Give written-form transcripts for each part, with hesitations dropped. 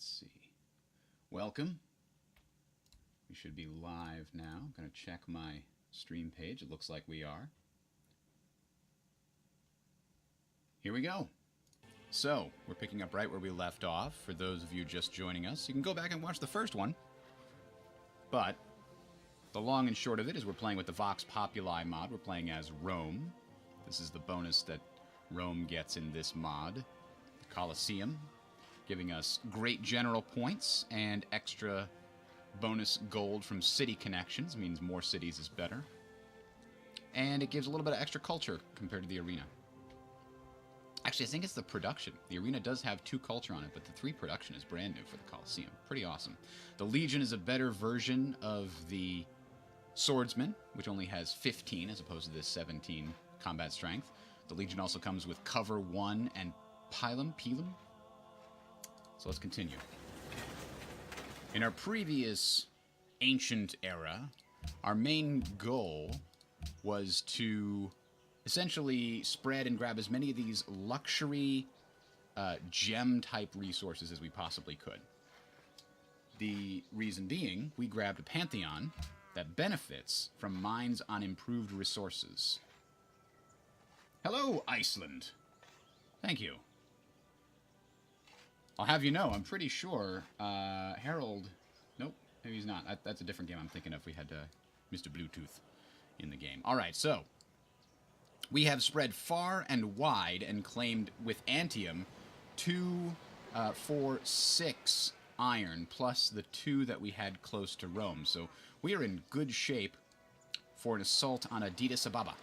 Let's see. Welcome. We should be live now. I'm going to check my stream page. It looks like we are. Here we go. So, we're picking up right where we left off. For those of you just joining us, you can go back and watch the first one. But the long and short of it is we're playing with the Vox Populi mod. We're playing as Rome. This is the bonus that Rome gets in this mod. The Colosseum, giving us great general points and extra bonus gold from city connections. Means more cities is better. And it gives a little bit of extra culture compared to the arena. Actually, I think it's the production. The arena does have 2 culture on it, but the 3 production is brand new for the Colosseum. Pretty awesome. The Legion is a better version of the Swordsman, which only has 15 as opposed to this 17 combat strength. The Legion also comes with Cover 1 and Pilum. So let's continue. In our previous ancient era, our main goal was to essentially spread and grab as many of these luxury gem-type resources as we possibly could. The reason being, we grabbed a pantheon that benefits from mines on improved resources. Hello, Iceland. Thank you. I'll have you know, I'm pretty sure Harold... Nope, maybe he's not. That's a different game I'm thinking of. We had Mr. Bluetooth in the game. All right, so we have spread far and wide and claimed with Antium 2, 4, 6 iron, plus the 2 that we had close to Rome. So we are in good shape for an assault on Addis Ababa.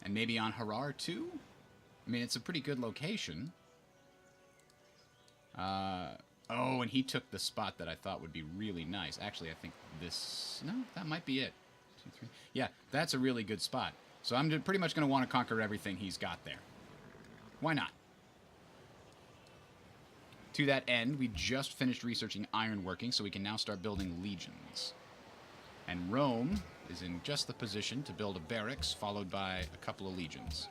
And maybe on Harar, too? I mean, it's a pretty good location. Oh, and he took the spot that I thought would be really nice. Actually, I think this... No, that might be it. 2, 3... Yeah, that's a really good spot. So I'm pretty much going to want to conquer everything he's got there. Why not? To that end, we just finished researching ironworking, so we can now start building legions. And Rome is in just the position to build a barracks, followed by a couple of legions.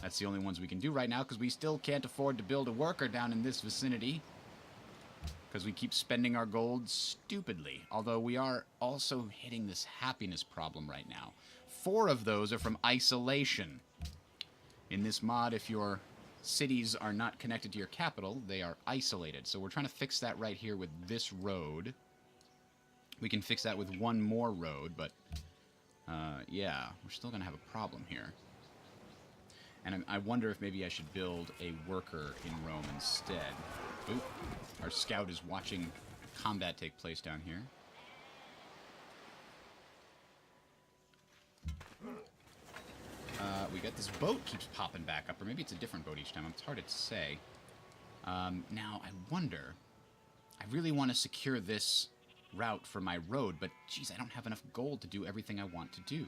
That's the only ones we can do right now, because we still can't afford to build a worker down in this vicinity. Because we keep spending our gold stupidly. Although we are also hitting this happiness problem right now. 4 of those are from isolation. In this mod, if your cities are not connected to your capital, they are isolated. So we're trying to fix that right here with this road. We can fix that with 1 more road, but yeah, we're still going to have a problem here. And I wonder if maybe I should build a worker in Rome instead. Oop, our scout is watching combat take place down here. We got this boat keeps popping back up, or maybe it's a different boat each time. It's hard to say. Now, I wonder... I really want to secure this route for my road, but, geez, I don't have enough gold to do everything I want to do.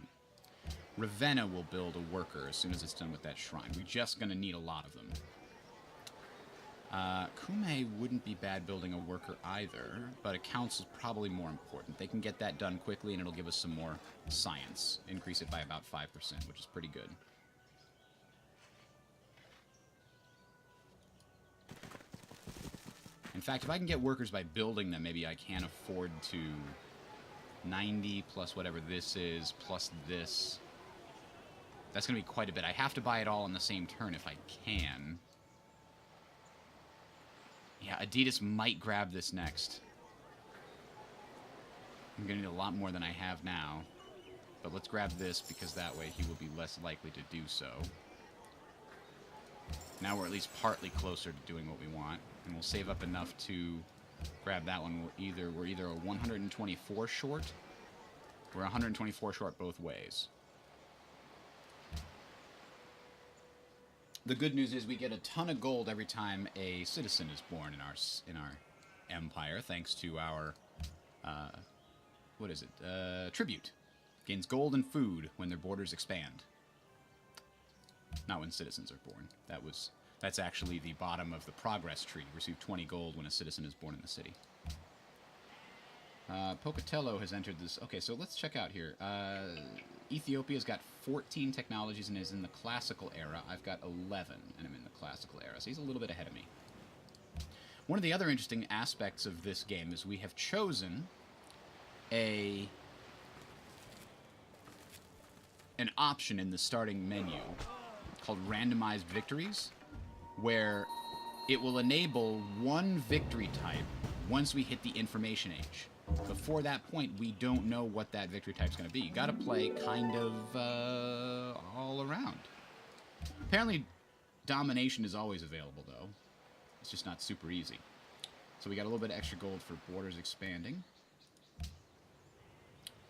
Ravenna will build a worker as soon as it's done with that shrine. We're just going to need a lot of them. Kume wouldn't be bad building a worker either, but a council's probably more important. They can get that done quickly, and it'll give us some more science. Increase it by about 5%, which is pretty good. In fact, if I can get workers by building them, maybe I can afford to 90 plus whatever this is, plus this. That's going to be quite a bit. I have to buy it all on the same turn if I can. Yeah, Adidas might grab this next. I'm going to need a lot more than I have now. But let's grab this because that way he will be less likely to do so. Now we're at least partly closer to doing what we want. And we'll save up enough to grab that one. We're either a 124 short or 124 short both ways. The good news is we get a ton of gold every time a citizen is born in our empire, thanks to our what is it? Tribute. Gains gold and food when their borders expand. Not when citizens are born. That's actually the bottom of the progress tree. Receive 20 gold when a citizen is born in the city. Pocatello has entered this. Okay, so let's check out here. Ethiopia's got 14 technologies and is in the classical era. I've got 11 and I'm in the classical era. So he's a little bit ahead of me. One of the other interesting aspects of this game is we have chosen an option in the starting menu called randomized victories, where it will enable one victory type once we hit the information age. Before that point, we don't know what that victory type's going to be. You got to play kind of all around. Apparently, domination is always available, though. It's just not super easy. So we got a little bit of extra gold for borders expanding.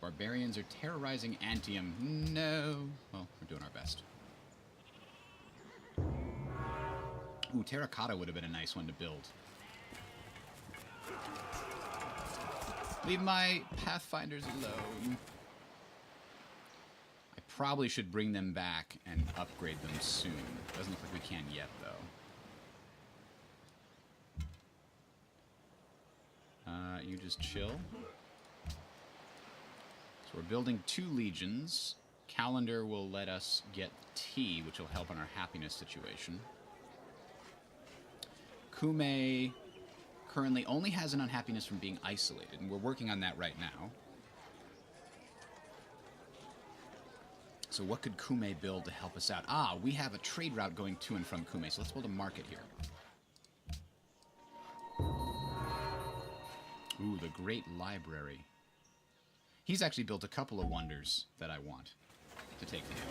Barbarians are terrorizing Antium. No. Well, we're doing our best. Ooh, terracotta would have been a nice one to build. Leave my pathfinders alone. I probably should bring them back and upgrade them soon. Doesn't look like we can yet, though. You just chill. So we're building 2 legions. Calendar will let us get tea, which will help on our happiness situation. Kume currently only has an unhappiness from being isolated, and we're working on that right now. So what could Kume build to help us out? Ah, we have a trade route going to and from Kume, so let's build a market here. Ooh, the Great Library. He's actually built a couple of wonders that I want to take to him.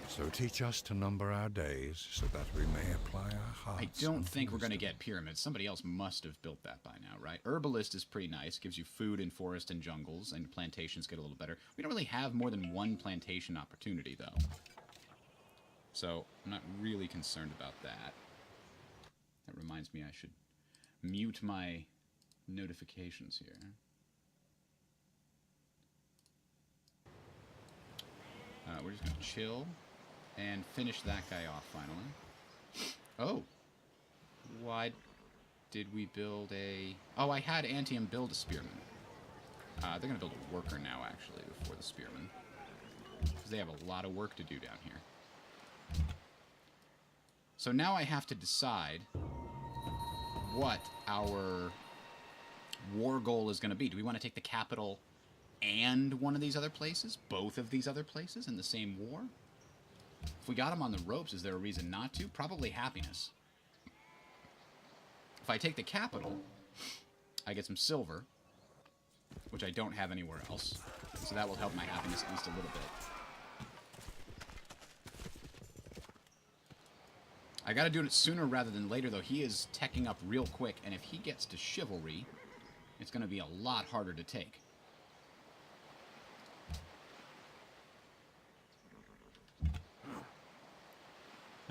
So teach us to number our days so that we may apply our hearts. I don't think we're going to get pyramids. Somebody else must have built that by now, right? Herbalist is pretty nice. Gives you food in forest and jungles, and plantations get a little better. We don't really have more than 1 plantation opportunity, though. So I'm not really concerned about that. That reminds me I should mute my notifications here. We're just going to chill and finish that guy off finally. Oh. Why did we build a... Oh, I had Antium build a spearman. They're going to build a worker now, actually, before the spearman. Because they have a lot of work to do down here. So now I have to decide what our war goal is going to be. Do we want to take the capital and one of these other places? Both of these other places in the same war? If we got them on the ropes, is there a reason not to? Probably happiness. If I take the capital, I get some silver, which I don't have anywhere else. So that will help my happiness at least a little bit. I gotta do it sooner rather than later, though. He is teching up real quick, and if he gets to chivalry, it's gonna be a lot harder to take.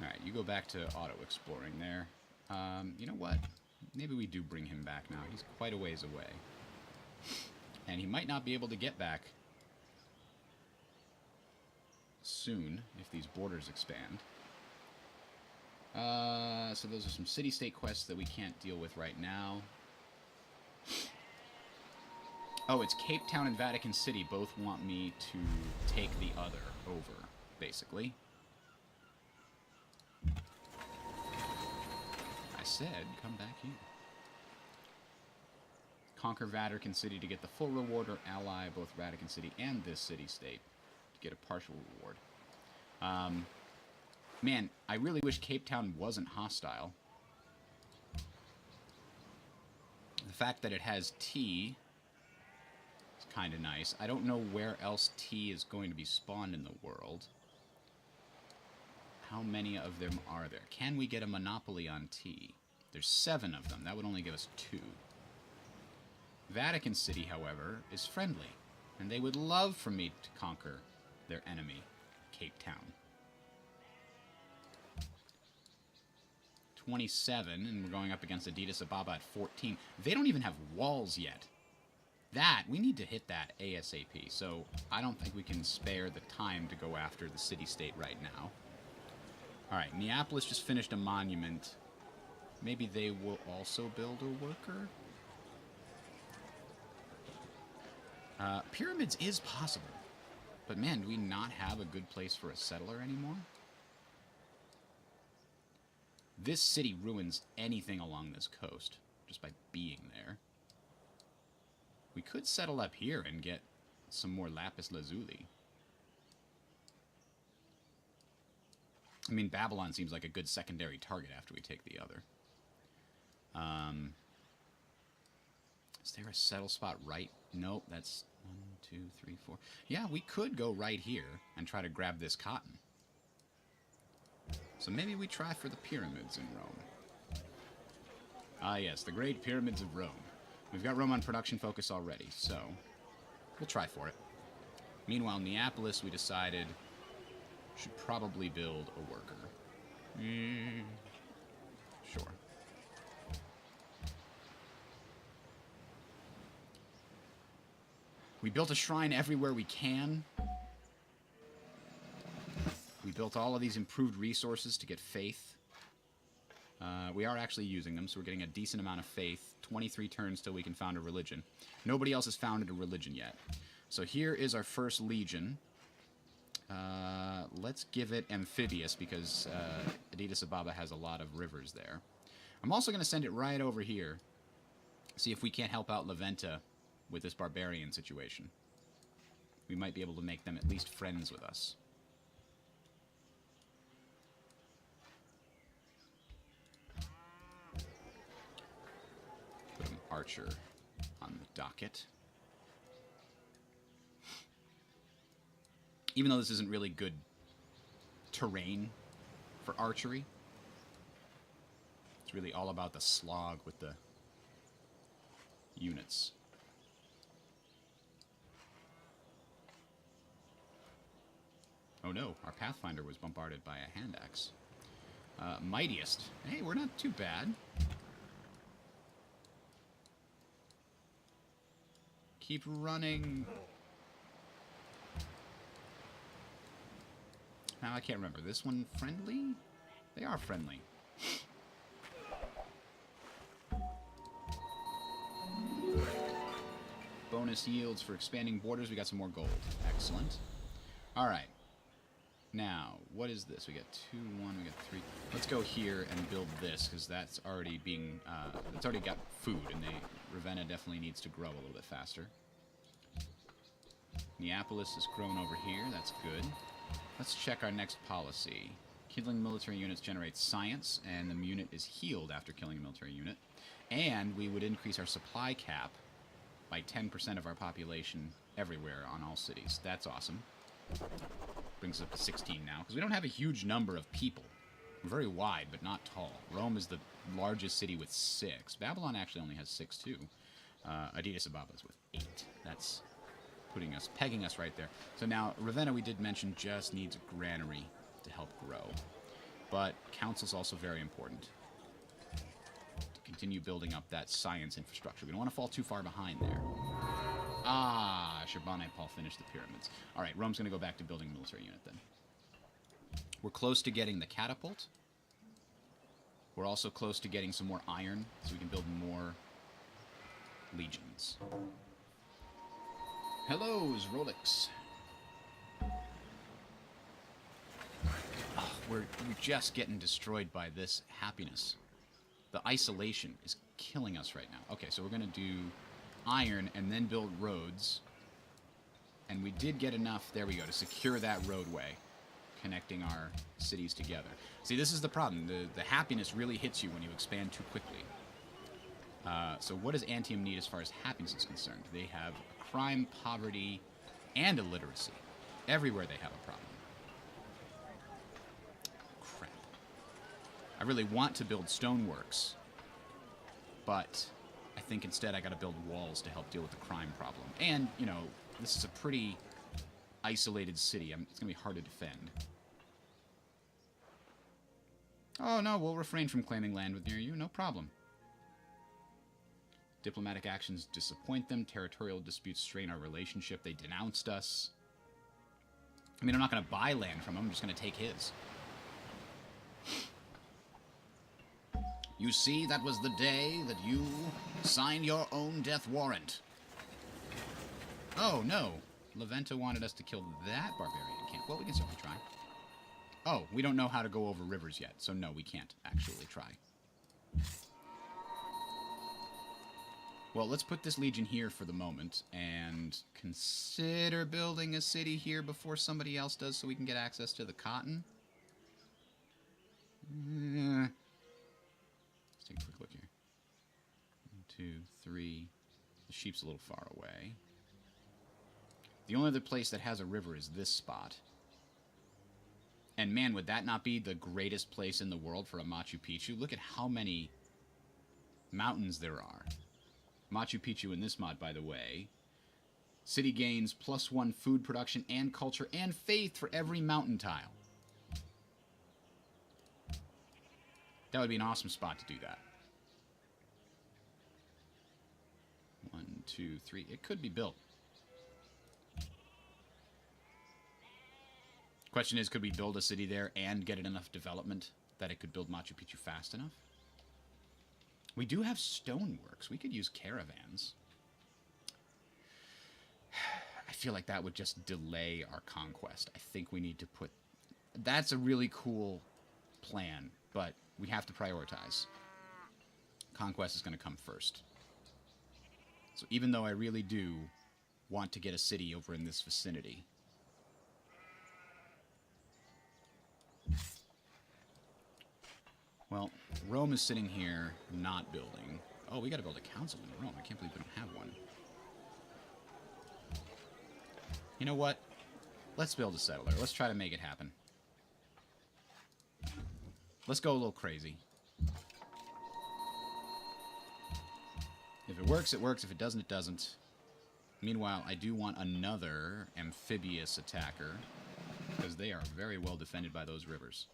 Alright, you go back to auto-exploring there. You know what? Maybe we do bring him back now. He's quite a ways away. And he might not be able to get back soon if these borders expand. So those are some city-state quests that we can't deal with right now. Oh, it's Cape Town and Vatican City both want me to take the other over, basically. I said, come back here. Conquer Vatican City to get the full reward, or ally both Vatican City and this city-state to get a partial reward. Man, I really wish Cape Town wasn't hostile. The fact that it has tea is kind of nice. I don't know where else tea is going to be spawned in the world. How many of them are there? Can we get a monopoly on tea? There's 7 of them. That would only give us 2. Vatican City, however, is friendly, and they would love for me to conquer their enemy, Cape Town. 27, and we're going up against Addis Ababa at 14. They don't even have walls yet. We need to hit that ASAP, so I don't think we can spare the time to go after the city-state right now. Alright, Neapolis just finished a monument. Maybe they will also build a worker? Pyramids is possible. But man, do we not have a good place for a settler anymore? This city ruins anything along this coast. just by being there. We could settle up here and get some more lapis lazuli. I mean, Babylon seems like a good secondary target after we take the other. Is there a settle spot right? Nope, that's 1, 2, 3, 4. Yeah, we could go right here and try to grab this cotton. So maybe we try for the pyramids in Rome. Ah, yes, the Great Pyramids of Rome. We've got Rome on production focus already, so we'll try for it. Meanwhile, Neapolis, we decided, should probably build a worker. Sure. We built a shrine everywhere we can. We built all of these improved resources to get faith. We are actually using them, so we're getting a decent amount of faith. 23 turns till we can found a religion. Nobody else has founded a religion yet. So here is our first legion. Let's give it amphibious, because Addis Ababa has a lot of rivers there. I'm also going to send it right over here. See if we can't help out Leventa with this barbarian situation. We might be able to make them at least friends with us. Put an archer on the docket. Even though this isn't really good terrain for archery, it's really all about the slog with the units. Oh no, our Pathfinder was bombarded by a hand axe. Mightiest. Hey, we're not too bad. Keep running. Now, I can't remember. This one friendly? They are friendly. Bonus yields for expanding borders. We got some more gold. Excellent. Alright. Now, what is this? We got 2, 1, we got 3. Let's go here and build this, because that's already being, it's already got food, and Ravenna definitely needs to grow a little bit faster. Neapolis is growing over here. That's good. Let's check our next policy. Killing military units generates science, and the unit is healed after killing a military unit. And we would increase our supply cap by 10% of our population everywhere on all cities. That's awesome. Brings us up to 16 now, because we don't have a huge number of people. We're very wide, but not tall. Rome is the largest city with 6. Babylon actually only has 6, too. Addis Ababa is with 8. That's putting us, pegging us right there. So now, Ravenna, we did mention, just needs a granary to help grow. But council's also very important to continue building up that science infrastructure. We don't want to fall too far behind there. Ah, Shirbanipal finished the pyramids. All right, Rome's going to go back to building a military unit then. We're close to getting the catapult. We're also close to getting some more iron, so we can build more legions. Hello's Rolex. Oh, we're just getting destroyed by this happiness. The isolation is killing us right now. Okay, so we're going to do iron and then build roads. And we did get enough, there we go, to secure that roadway connecting our cities together. See, this is the problem. The happiness really hits you when you expand too quickly. So what does Antium need as far as happiness is concerned? They have crime, poverty, and illiteracy. Everywhere they have a problem. Crap. I really want to build stoneworks, but I think instead I gotta build walls to help deal with the crime problem. And, you know, this is a pretty isolated city. It's gonna be hard to defend. Oh no, we'll refrain from claiming land near you, no problem. Diplomatic actions disappoint them. Territorial disputes strain our relationship. They denounced us. I mean, I'm not going to buy land from him. I'm just going to take his. You see, that was the day that you signed your own death warrant. Oh, no. Leventa wanted us to kill that barbarian camp. Well, we can certainly try. Oh, we don't know how to go over rivers yet, so no, we can't actually try. Well, let's put this legion here for the moment and consider building a city here before somebody else does so we can get access to the cotton. Let's take a quick look here. 1, 2, 3. The sheep's a little far away. The only other place that has a river is this spot. And man, would that not be the greatest place in the world for a Machu Picchu? Look at how many mountains there are. Machu Picchu in this mod, by the way. City gains +1 food production and culture and faith for every mountain tile. That would be an awesome spot to do that. 1, 2, 3. It could be built. Question is, could we build a city there and get it enough development that it could build Machu Picchu fast enough? We do have stoneworks. We could use caravans. I feel like that would just delay our conquest. I think we need to put... That's a really cool plan, but we have to prioritize. Conquest is going to come first. So even though I really do want to get a city over in this vicinity... Well, Rome is sitting here, not building. Oh, we gotta build a council in Rome. I can't believe we don't have one. You know what? Let's build a settler. Let's try to make it happen. Let's go a little crazy. If it works, it works. If it doesn't, it doesn't. Meanwhile, I do want another amphibious attacker, because they are very well defended by those rivers.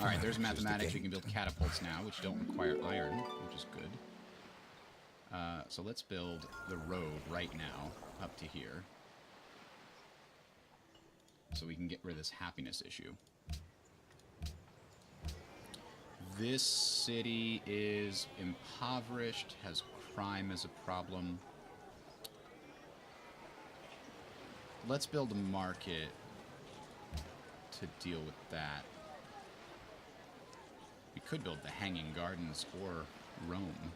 Alright, there's mathematics. We can build catapults now, which don't require iron, which is good. So let's build the road right now up to here. So we can get rid of this happiness issue. This city is impoverished, has crime as a problem. Let's build a market to deal with that. We could build the Hanging Gardens or Rome.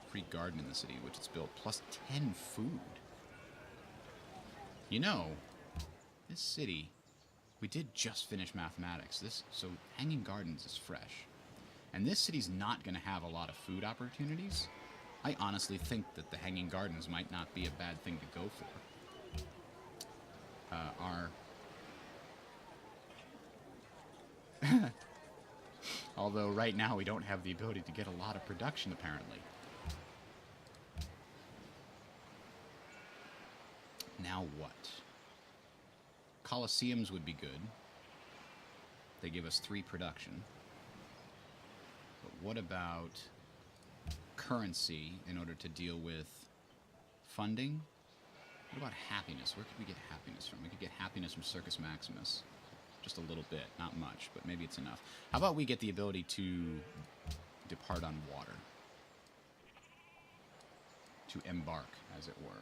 Free garden in the city, which it's built, +10 food. You know, this city, we did just finish mathematics. So Hanging Gardens is fresh. And this city's not going to have a lot of food opportunities. I honestly think that the Hanging Gardens might not be a bad thing to go for. Although right now we don't have the ability to get a lot of production, apparently. Now what? Colosseums would be good. They give us 3 production. But what about currency in order to deal with funding? What about happiness? Where could we get happiness from? We could get happiness from Circus Maximus. Just a little bit, not much, but maybe it's enough. How about we get the ability to depart on water? To embark, as it were.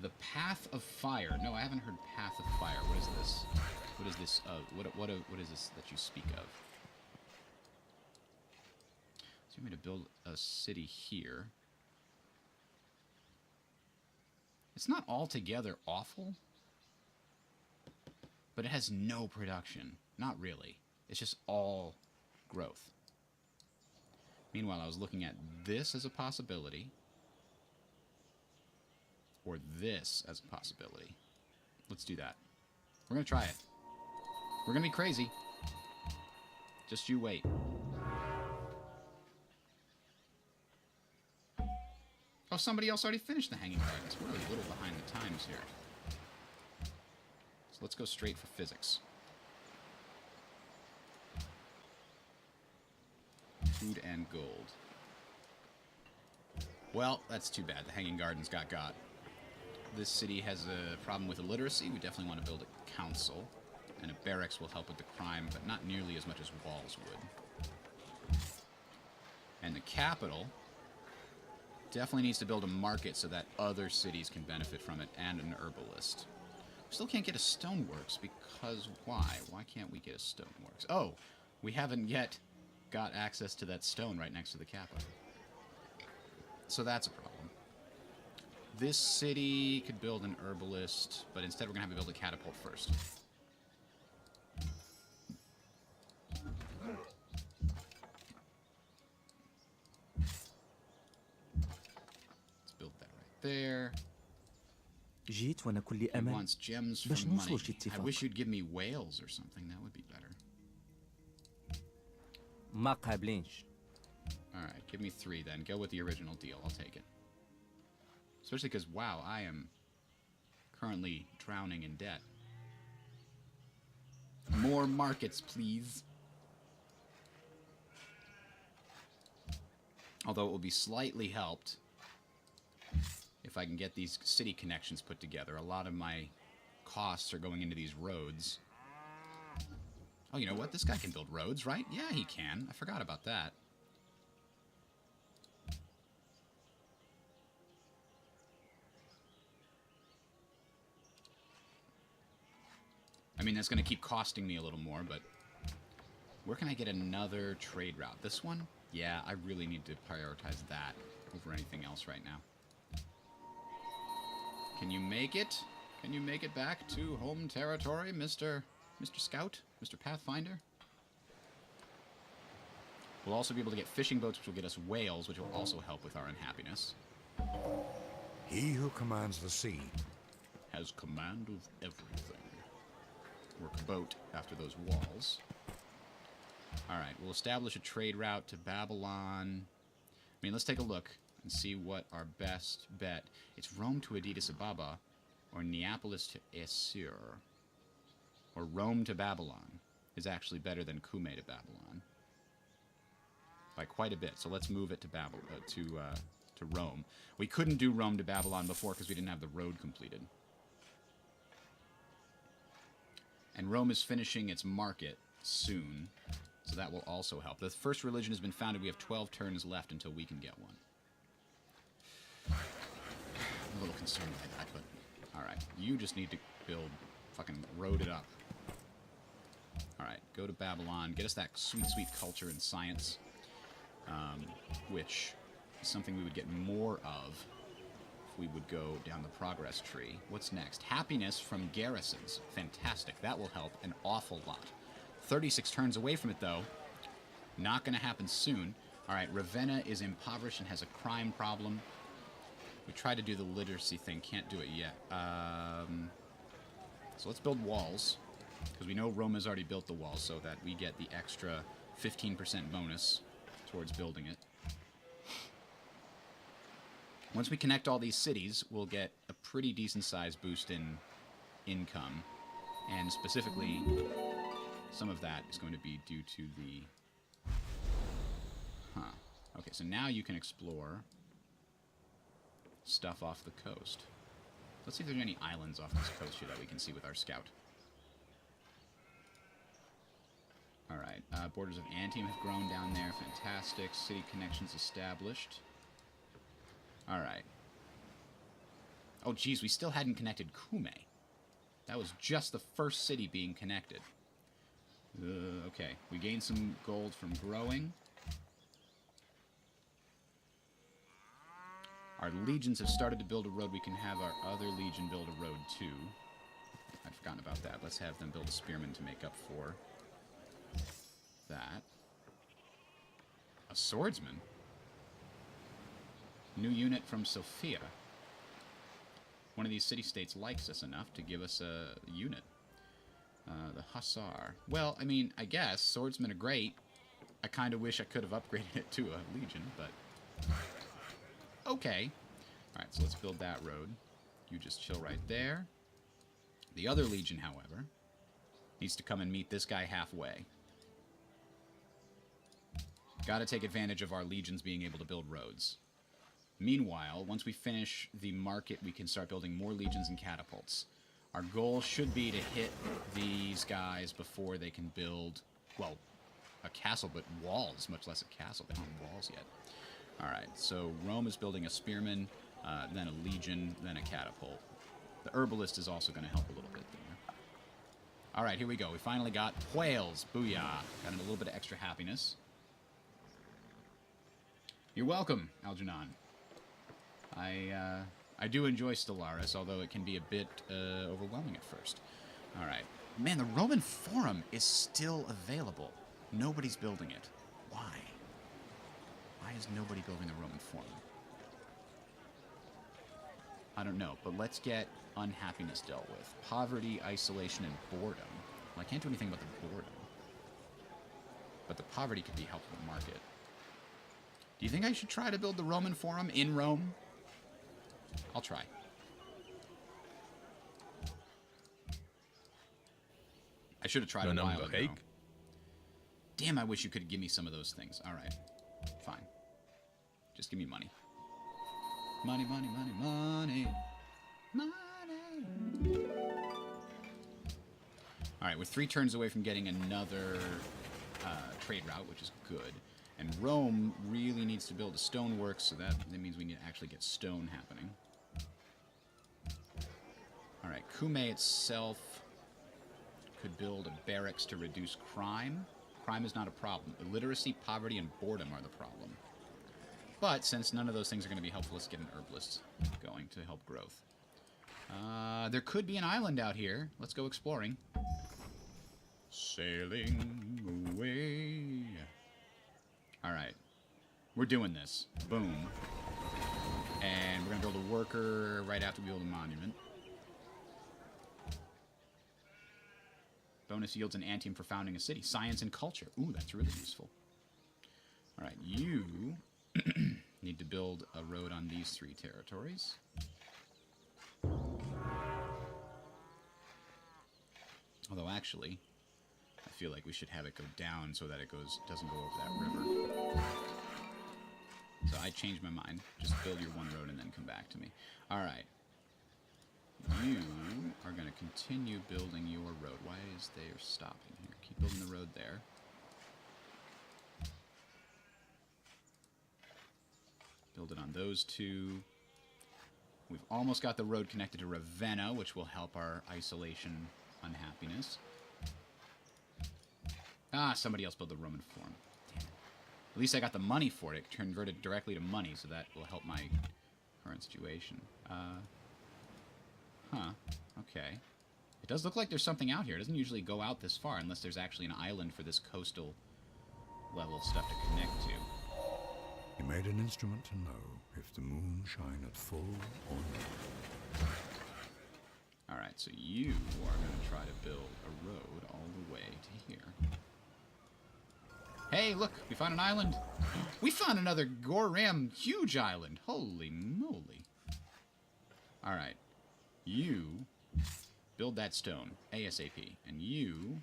The Path of Fire. No, I haven't heard Path of Fire. What is this? What is this? What is this that you speak of? So you want me to build a city here. It's not altogether awful. But it has no production. Not really. It's just all growth. Meanwhile, I was looking at this as a possibility. Or this as a possibility. Let's do that. We're going to try it. We're going to be crazy. Just you wait. Oh, somebody else already finished the Hanging Gardens. We're a little behind the times here. Let's go straight for physics. Food and gold. Well, that's too bad. The Hanging Gardens got. This city has a problem with illiteracy. We definitely want to build a council. And a barracks will help with the crime, but not nearly as much as walls would. And the capital definitely needs to build a market so that other cities can benefit from it, and an herbalist. Still can't get a stoneworks because why? Why can't we get a stoneworks? Oh, we haven't yet got access to that stone right next to the Kappa. So that's a problem. This city could build an herbalist, but instead we're going to have to build a catapult first. Let's build that right there. جيت وأنا كل He أمل wants gems باش for نوصلوا money. شي I اتفاق. wish you'd give me whales or something. That would be better. ما قابلينش. Alright, give me 3 then. Go with the original deal. I'll take it. Especially because, wow, I am currently drowning in debt. More markets, please. Although it will be slightly helped if I can get these city connections put together. A lot of my costs are going into these roads. Oh, you know what? This guy can build roads, right? Yeah, he can. I forgot about that. I mean, that's going to keep costing me a little more, but where can I get another trade route? This one? Yeah, I really need to prioritize that over anything else right now. Can you make it? Can you make it back to home territory, Mr. Scout? Mr. Pathfinder? We'll also be able to get fishing boats, which will get us whales, which will also help with our unhappiness. He who commands the sea Has command of everything. Work a boat after those walls. Alright, we'll establish a trade route to Babylon. I mean, let's take a look and see what our best bet. It's Rome to Addis Ababa, or Neapolis to Essir. Or Rome to Babylon is actually better than Kume to Babylon. By quite a bit. So let's move it to to Rome. We couldn't do Rome to Babylon before because we didn't have the road completed. And Rome is finishing its market soon, so that will also help. The first religion has been founded. We have 12 turns left until we can get one. I'm a little concerned by that, but alright. You just need to build, fucking road it up. Alright, go to Babylon. Get us that sweet, sweet culture and science, which is something we would get more of we would go down the progress tree. What's next? Happiness from garrisons. Fantastic. That will help an awful lot. 36 turns away from it, though. Not going to happen soon. All right, Ravenna is impoverished and has a crime problem. We tried to do the literacy thing. Can't do it yet. So let's build walls, because we know Rome has already built the walls, so that we get the extra 15% bonus towards building it. Once we connect all these cities, we'll get a pretty decent-sized boost in income. And specifically, some of that is going to be due to the... Huh. Okay, so now you can explore stuff off the coast. Let's see if there's any islands off this coast here that we can see with our scout. Alright, borders of Antium have grown down there. Fantastic. City connections established. Alright. Oh, geez, we still hadn't connected Kume. That was just the first city being connected. Okay, we gained some gold from growing. Our legions have started to build a road. We can have our other legion build a road, too. I'd forgotten about that. Let's have them build a spearman to make up for that. A swordsman? New unit from Sophia. One of these city-states likes us enough to give us a unit. The Hussar. Well, I mean, I guess swordsmen are great. I kind of wish I could have upgraded it to a legion, but... Okay. Alright, so let's build that road. You just chill right there. The other legion, however, needs to come and meet this guy halfway. Gotta take advantage of our legions being able to build roads. Meanwhile, once we finish the market, we can start building more legions and catapults. Our goal should be to hit these guys before they can build, well, a castle, but walls, much less a castle. They don't have walls yet. Alright, so Rome is building a spearman, then a legion, then a catapult. The herbalist is also going to help a little bit there. All right, here we go. We finally got whales. Booyah. Got a little bit of extra happiness. You're welcome, Algernon. I do enjoy Stellaris, although it can be a bit overwhelming at first. All right. Man, the Roman Forum is still available. Nobody's building it. Why? Why is nobody building the Roman Forum? I don't know, but let's get unhappiness dealt with. Poverty, isolation, and boredom. Well, I can't do anything about the boredom. But the poverty could be helpful in the market. Do you think I should try to build the Roman Forum in Rome? I'll try. I should have tried a while ago. Damn, I wish you could give me some of those things. All right. Fine. Just give me money. Money, money, money, money. Money. All right, we're 3 turns away from getting another trade route, which is good. And Rome really needs to build a stoneworks, so that means we need to actually get stone happening. All right, Cumae itself could build a barracks to reduce crime. Crime is not a problem. Illiteracy, poverty, and boredom are the problem. But since none of those things are going to be helpful, let's get an herbalist going to help growth. There could be an island out here. Let's go exploring. Sailing away. All right. We're doing this. Boom. And we're going to build a worker right after we build a monument. Bonus yields an antium for founding a city. Science and culture. Ooh, that's really useful. All right, you need to build a road on these 3 territories. Although, actually, I feel like we should have it go down so that it doesn't go over that river. So I changed my mind. Just build your one road and then come back to me. All right. You are going to continue building your road. Why is they stopping here? Keep building the road there. Build it on those 2. We've almost got the road connected to Ravenna, which will help our isolation unhappiness. Ah, somebody else built the Roman Forum. Damn it. At least I got the money for it. Converted directly to money, so that will help my current situation. Huh. Okay. It does look like there's something out here. It doesn't usually go out this far unless there's actually an island for this coastal level stuff to connect to. He made an instrument to know if the moon shine at full or not. Alright, so you are going to try to build a road all the way to here. Hey, look! We found an island! We found another Goram huge island! Holy moly! Alright. You build that stone ASAP, and you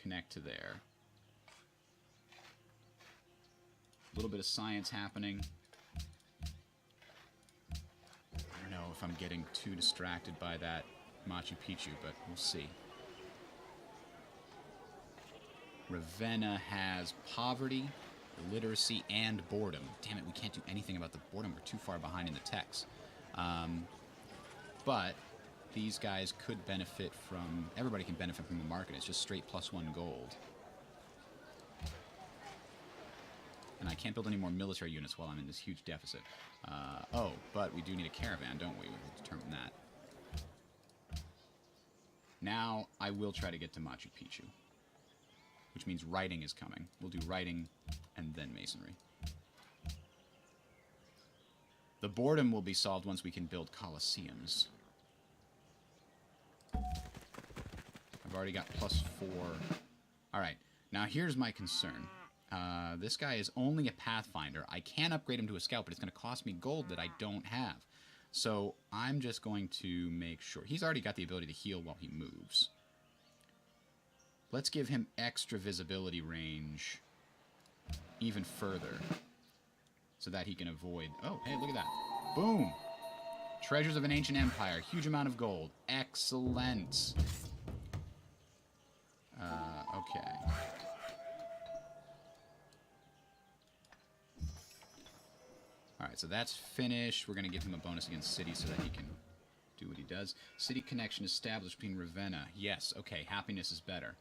connect to there. A little bit of science happening. I don't know if I'm getting too distracted by that Machu Picchu, but we'll see. Ravenna has poverty, illiteracy, and boredom. Damn it, we can't do anything about the boredom. We're too far behind in the techs. But these guys could benefit from... Everybody can benefit from the market. It's just straight +1 gold. And I can't build any more military units while I'm in this huge deficit. Oh, but we do need a caravan, don't we? We'll determine that. Now, I will try to get to Machu Picchu. Which means writing is coming. We'll do writing and then masonry. The boredom will be solved once we can build colosseums. I've already got +4. Alright, now here's my concern. This guy is only a Pathfinder. I can upgrade him to a Scout, but it's going to cost me gold that I don't have. So I'm just going to make sure. He's already got the ability to heal while he moves. Let's give him extra visibility range even further so that he can avoid... Oh, hey, look at that. Boom! Treasures of an Ancient Empire. Huge amount of gold. Excellent. Okay. Alright, so that's finished. We're going to give him a bonus against cities so that he can do what he does. City connection established between Ravenna. Yes, okay, happiness is better.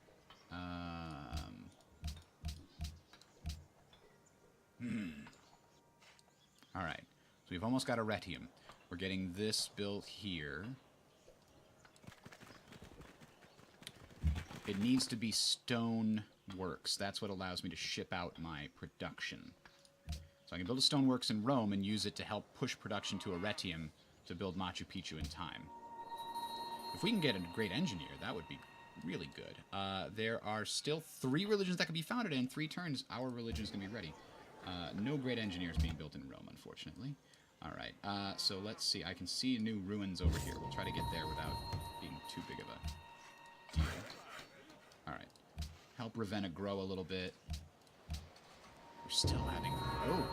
Alright, so we've almost got a Retium. We're getting this built here. It needs to be stone works. That's what allows me to ship out my production. So I can build a stoneworks in Rome and use it to help push production to Arretium to build Machu Picchu in time. If we can get a great engineer, that would be really good. There are still 3 religions that can be founded in 3 turns. Our religion is going to be ready. No great engineers being built in Rome, unfortunately. Alright, so let's see. I can see new ruins over here. We'll try to get there without being too big of a deal. Alright. Help Ravenna grow a little bit. We're still having... Oh!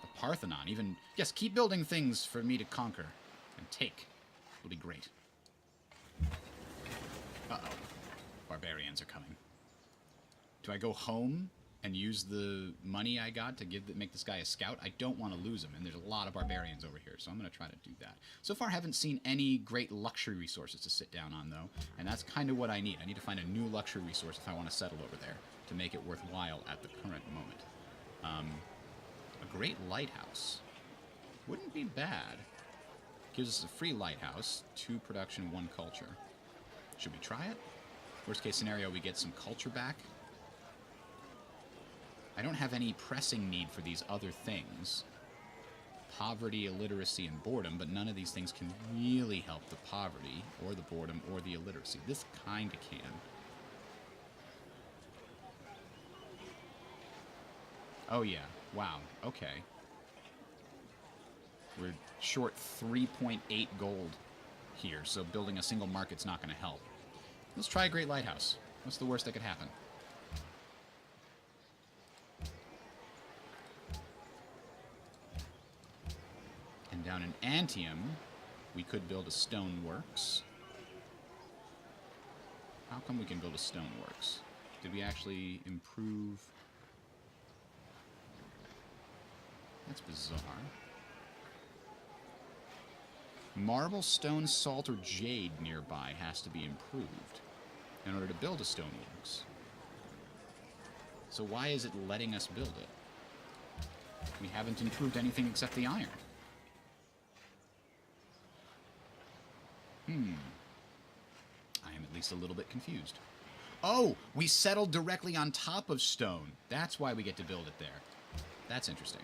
The Parthenon. Even... Yes, keep building things for me to conquer and take. It'll be great. Uh-oh. Barbarians are coming. Do I go home and use the money I got to make this guy a scout? I don't want to lose him, and there's a lot of barbarians over here, so I'm going to try to do that. So far, I haven't seen any great luxury resources to sit down on, though, and that's kind of what I need. I need to find a new luxury resource if I want to settle over there to make it worthwhile at the current moment. A great lighthouse wouldn't be bad. Gives us a free lighthouse, 2 production, 1 culture. Should we try it? Worst case scenario, we get some culture back. I don't have any pressing need for these other things. Poverty, illiteracy, and boredom, but none of these things can really help the poverty, or the boredom, or the illiteracy. This kinda can. Oh yeah, wow, okay. We're short 3.8 gold here, so building a single market's not gonna help. Let's try a great lighthouse. What's the worst that could happen? And down in Antium, we could build a stoneworks. How come we can build a stoneworks? Did we actually improve? That's bizarre. Marble, stone, salt, or jade nearby has to be improved in order to build a stoneworks. So why is it letting us build it? We haven't improved anything except the iron. I am at least a little bit confused. Oh, we settled directly on top of stone. That's why we get to build it there. That's interesting.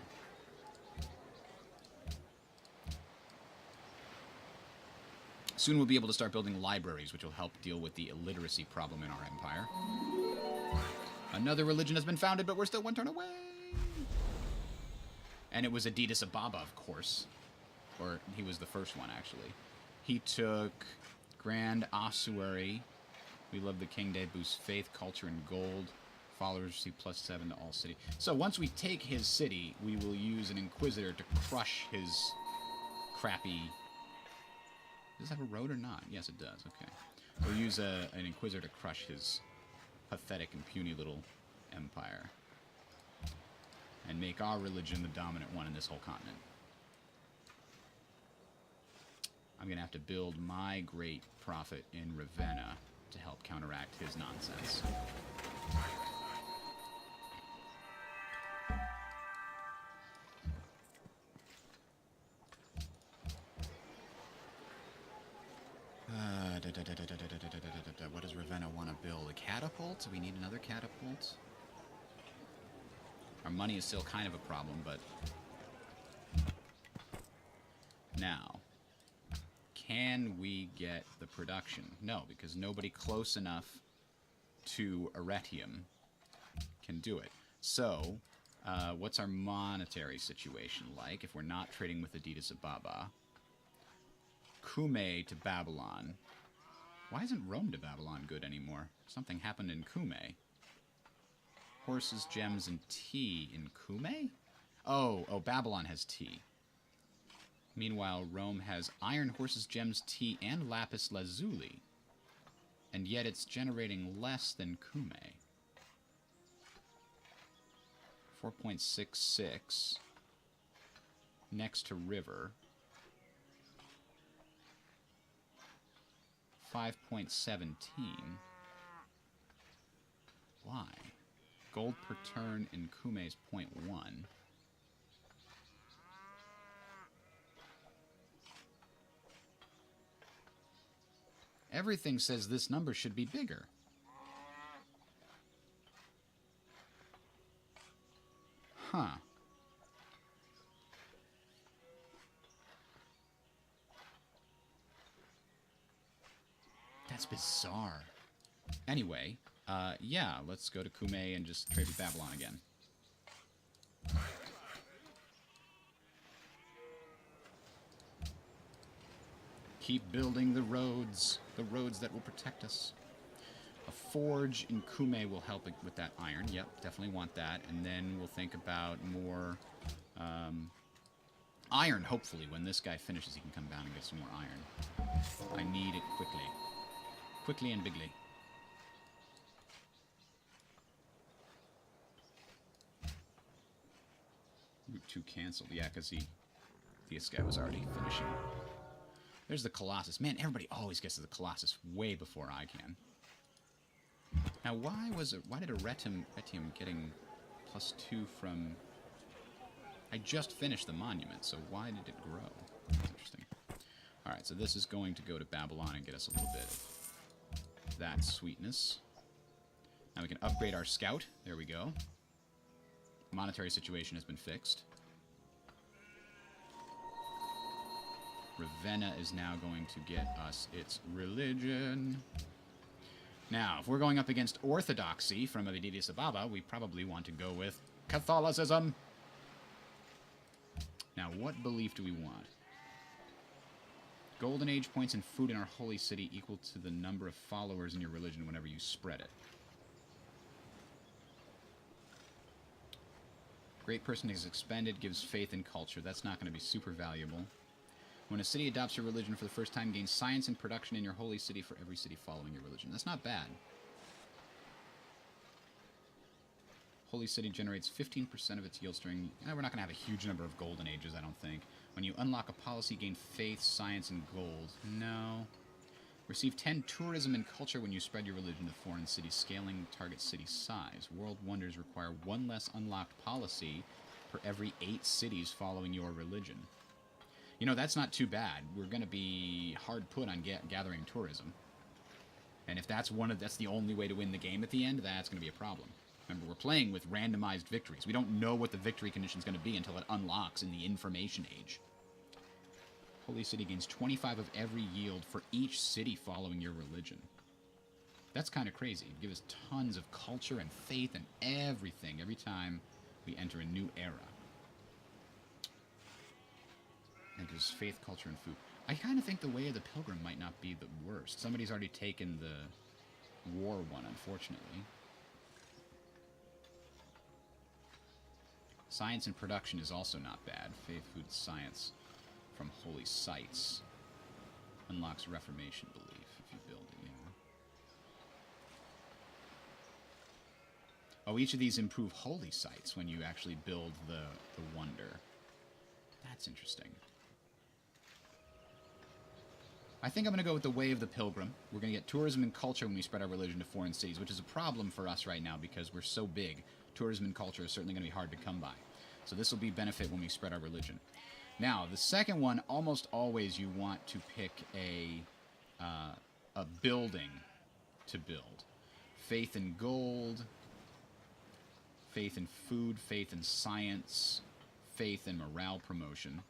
Soon we'll be able to start building libraries, which will help deal with the illiteracy problem in our empire. Another religion has been founded, but we're still 1 turn away. And it was Adidas Ababa, of course. Or he was the first one, actually. He took Grand Ossuary. We love the King Day, boosts faith, culture, and gold. Followers receive +7 to all city. So once we take his city, we will use an Inquisitor to crush his crappy... Does it have a road or not? Yes, it does. Okay. We'll use an Inquisitor to crush his pathetic and puny little empire. And make our religion the dominant one in this whole continent. I'm going to have to build my great prophet in Ravenna to help counteract his nonsense. What does Ravenna want to build? A catapult? Do we need another catapult? Our money is still kind of a problem, but... Now, can we get the production? No, because nobody close enough to Arretium can do it. So, what's our monetary situation like if we're not trading with Adidas Ababa? Kume to Babylon. Why isn't Rome to Babylon good anymore? Something happened in Kume. Horses, gems, and tea in Kume? Oh, Babylon has tea. Meanwhile, Rome has iron, horses, gems, tea, and lapis lazuli. And yet it's generating less than Kume. 4.66. Next to river. 5.17. Why? Gold per turn in Kume's 0.1. Everything says this number should be bigger. Huh. That's bizarre. Anyway, yeah, let's go to Kume and just trade with Babylon again. Keep building the roads that will protect us. A forge in Kume will help with that iron. Yep, definitely want that. And then we'll think about more iron, hopefully. When this guy finishes, he can come down and get some more iron. I need it quickly. Quickly and bigly. Route 2 canceled. Yeah, because this guy was already finishing. There's the Colossus. Man, everybody always gets to the Colossus way before I can. Now, why did Aretium getting +2 from... I just finished the monument, so why did it grow? That's interesting. Alright, so this is going to go to Babylon and get us a little bit of that sweetness. Now we can upgrade our scout. There we go. Monetary situation has been fixed. Ravenna is now going to get us its religion. Now, if we're going up against Orthodoxy from Avidivis Ababa, we probably want to go with Catholicism. Now, what belief do we want? Golden Age points and food in our holy city equal to the number of followers in your religion whenever you spread it. Great person is expended, gives faith and culture. That's not going to be super valuable. When a city adopts your religion for the first time, gain science and production in your holy city for every city following your religion. That's not bad. Holy city generates 15% of its yields during... we're not going to have a huge number of golden ages, I don't think. When you unlock a policy, gain faith, science, and gold. No. Receive 10 tourism and culture when you spread your religion to foreign cities, scaling target city size. World wonders require one less unlocked policy for every 8 cities following your religion. You know, that's not too bad. We're going to be hard put on gathering tourism. And if that's the only way to win the game at the end, that's going to be a problem. Remember, we're playing with randomized victories. We don't know what the victory condition is going to be until it unlocks in the information age. Holy City gains 25 of every yield for each city following your religion. That's kind of crazy. It gives us tons of culture and faith and everything every time we enter a new era. And it gives faith, culture, and food. I kind of think the Way of the Pilgrim might not be the worst. Somebody's already taken the war one, unfortunately. Science and production is also not bad. Faith, food, science from holy sites. Unlocks Reformation belief if you build it, you know. Oh, each of these improve holy sites when you actually build the wonder. That's interesting. I think I'm going to go with the Way of the Pilgrim. We're going to get tourism and culture when we spread our religion to foreign cities, which is a problem for us right now because we're so big. Tourism and culture is certainly going to be hard to come by. So this will be benefit when we spread our religion. Now, the second one, almost always you want to pick a building to build. Faith in gold, faith in food, faith in science, faith in morale promotion.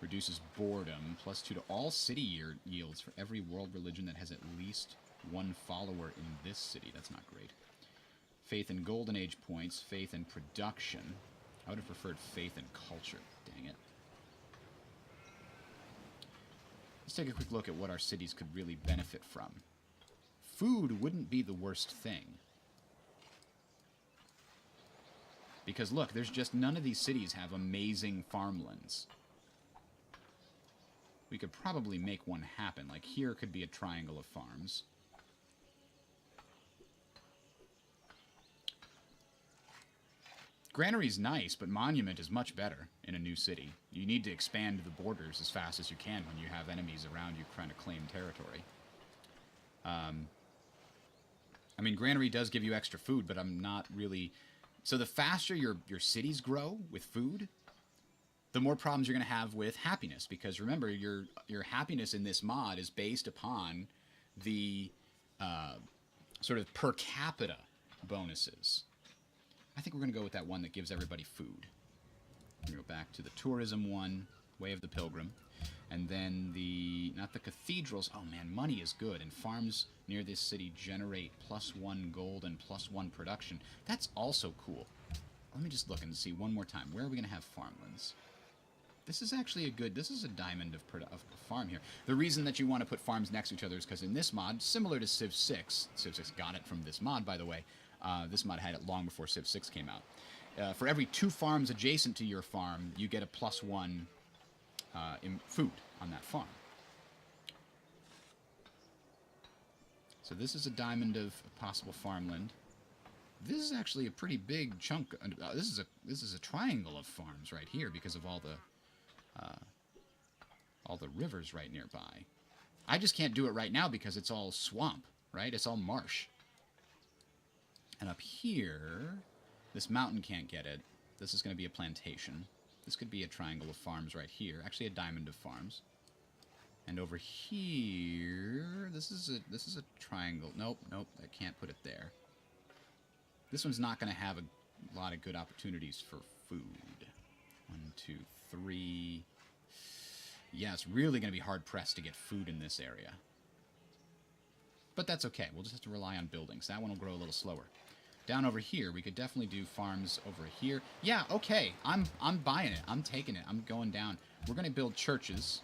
Reduces boredom, +2 to all city yields for every world religion that has at least one follower in this city. That's not great. Faith in Golden Age points, faith in production. I would have preferred faith in culture. Dang it. Let's take a quick look at what our cities could really benefit from. Food wouldn't be the worst thing. Because look, there's just none of these cities have amazing farmlands. We could probably make one happen. Like here could be a triangle of farms. Granary's nice, but Monument is much better in a new city. You need to expand the borders as fast as you can when you have enemies around you trying to claim territory. I mean, Granary does give you extra food, but I'm not really... So the faster your cities grow with food, the more problems you're going to have with happiness. Because remember, your happiness in this mod is based upon the sort of per capita bonuses. I think we're going to go with that one that gives everybody food. We're going to go back to the tourism one, Way of the Pilgrim. And then not the cathedrals. Oh man, money is good. And farms near this city generate +1 gold and +1 production. That's also cool. Let me just look and see one more time. Where are we going to have farmlands? This is actually this is a diamond of farm here. The reason that you want to put farms next to each other is because in this mod, similar to Civ 6, Civ 6 got it from this mod, by the way. This mod had it long before Civ 6 came out. For every 2 farms adjacent to your farm, you get a +1 in food on that farm. So this is a diamond of possible farmland. This is actually a pretty big chunk. This is a triangle of farms right here because of all the rivers right nearby. I just can't do it right now because it's all swamp, right? It's all marsh. And up here, this mountain can't get it. This is going to be a plantation. This could be a triangle of farms right here. Actually, a diamond of farms. And over here, this is a triangle. Nope, I can't put it there. This one's not going to have a lot of good opportunities for food. 1, 2, 3. Yeah, it's really going to be hard-pressed to get food in this area. But that's okay. We'll just have to rely on buildings. That one will grow a little slower. Down over here, we could definitely do farms over here. Yeah, okay. I'm buying it. I'm taking it. I'm going down. We're going to build churches,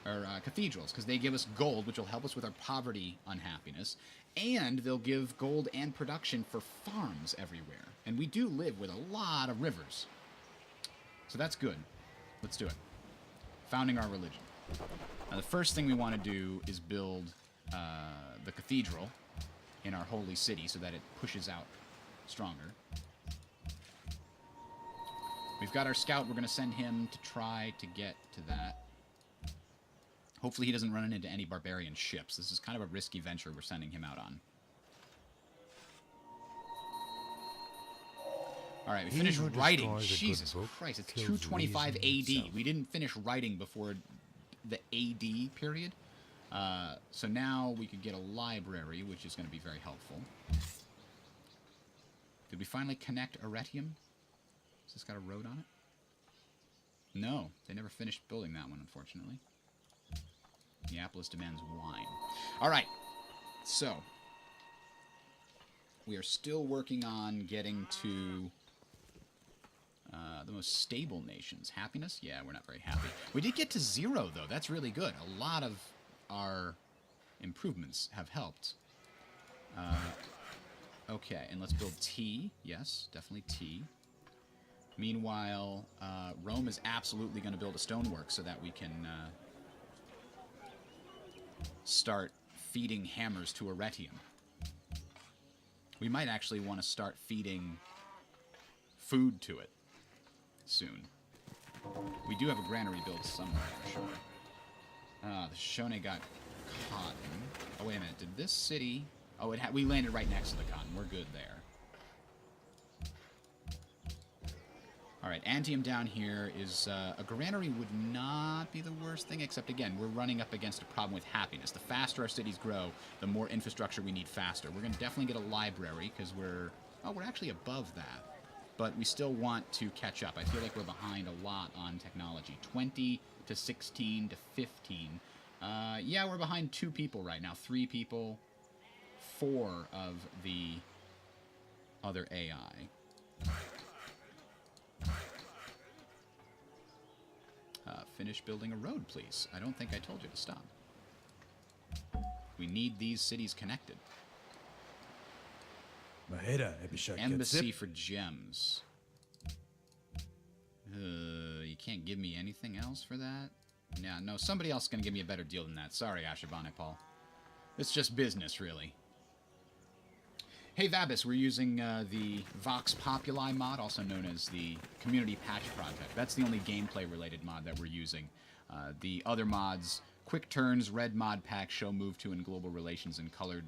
or cathedrals, because they give us gold, which will help us with our poverty unhappiness. And they'll give gold and production for farms everywhere. And we do live with a lot of rivers. So that's good. Let's do it. Founding our religion. Now, the first thing we want to do is build the cathedral in our holy city so that it pushes out stronger. We've got our scout. We're going to send him to try to get to that. Hopefully he doesn't run into any barbarian ships. This is kind of a risky venture we're sending him out on. Alright, we finished writing. Jesus Christ, it's 225 AD. We didn't finish writing before the AD period. So now we could get a library, which is going to be very helpful. Did we finally connect Arretium? Has this got a road on it? No, they never finished building that one, unfortunately. Neapolis demands wine. Alright, so we are still working on getting to the most stable nations. Happiness? Yeah, we're not very happy. We did get to 0, though. That's really good. A lot of our improvements have helped. Okay, and let's build tea. Yes, definitely tea. Meanwhile, Rome is absolutely going to build a stonework so that we can start feeding hammers to Arretium. We might actually want to start feeding food to it soon. We do have a granary built somewhere, for sure. The Shone got cotton. Oh, wait a minute. Did this city... Oh, we landed right next to the cotton. We're good there. Alright, Antium down here is... a granary would not be the worst thing, except, again, we're running up against a problem with happiness. The faster our cities grow, the more infrastructure we need faster. We're going to definitely get a library, because we're... Oh, we're actually above that. But we still want to catch up. I feel like we're behind a lot on technology. 20 to 16 to 15. Yeah, we're behind 2 people right now. 3 people. 4 of the other AI. Finish building a road, please. I don't think I told you to stop. We need these cities connected. Embassy for gems. You can't give me anything else for that? Yeah, no, somebody else is going to give me a better deal than that. Sorry, Ashurbanipal. It's just business, really. Hey Vabis, we're using the Vox Populi mod, also known as the Community Patch Project. That's the only gameplay-related mod that we're using. The other mods, Quick Turns, Red Mod Pack, Show Move To, and Global Relations, and colored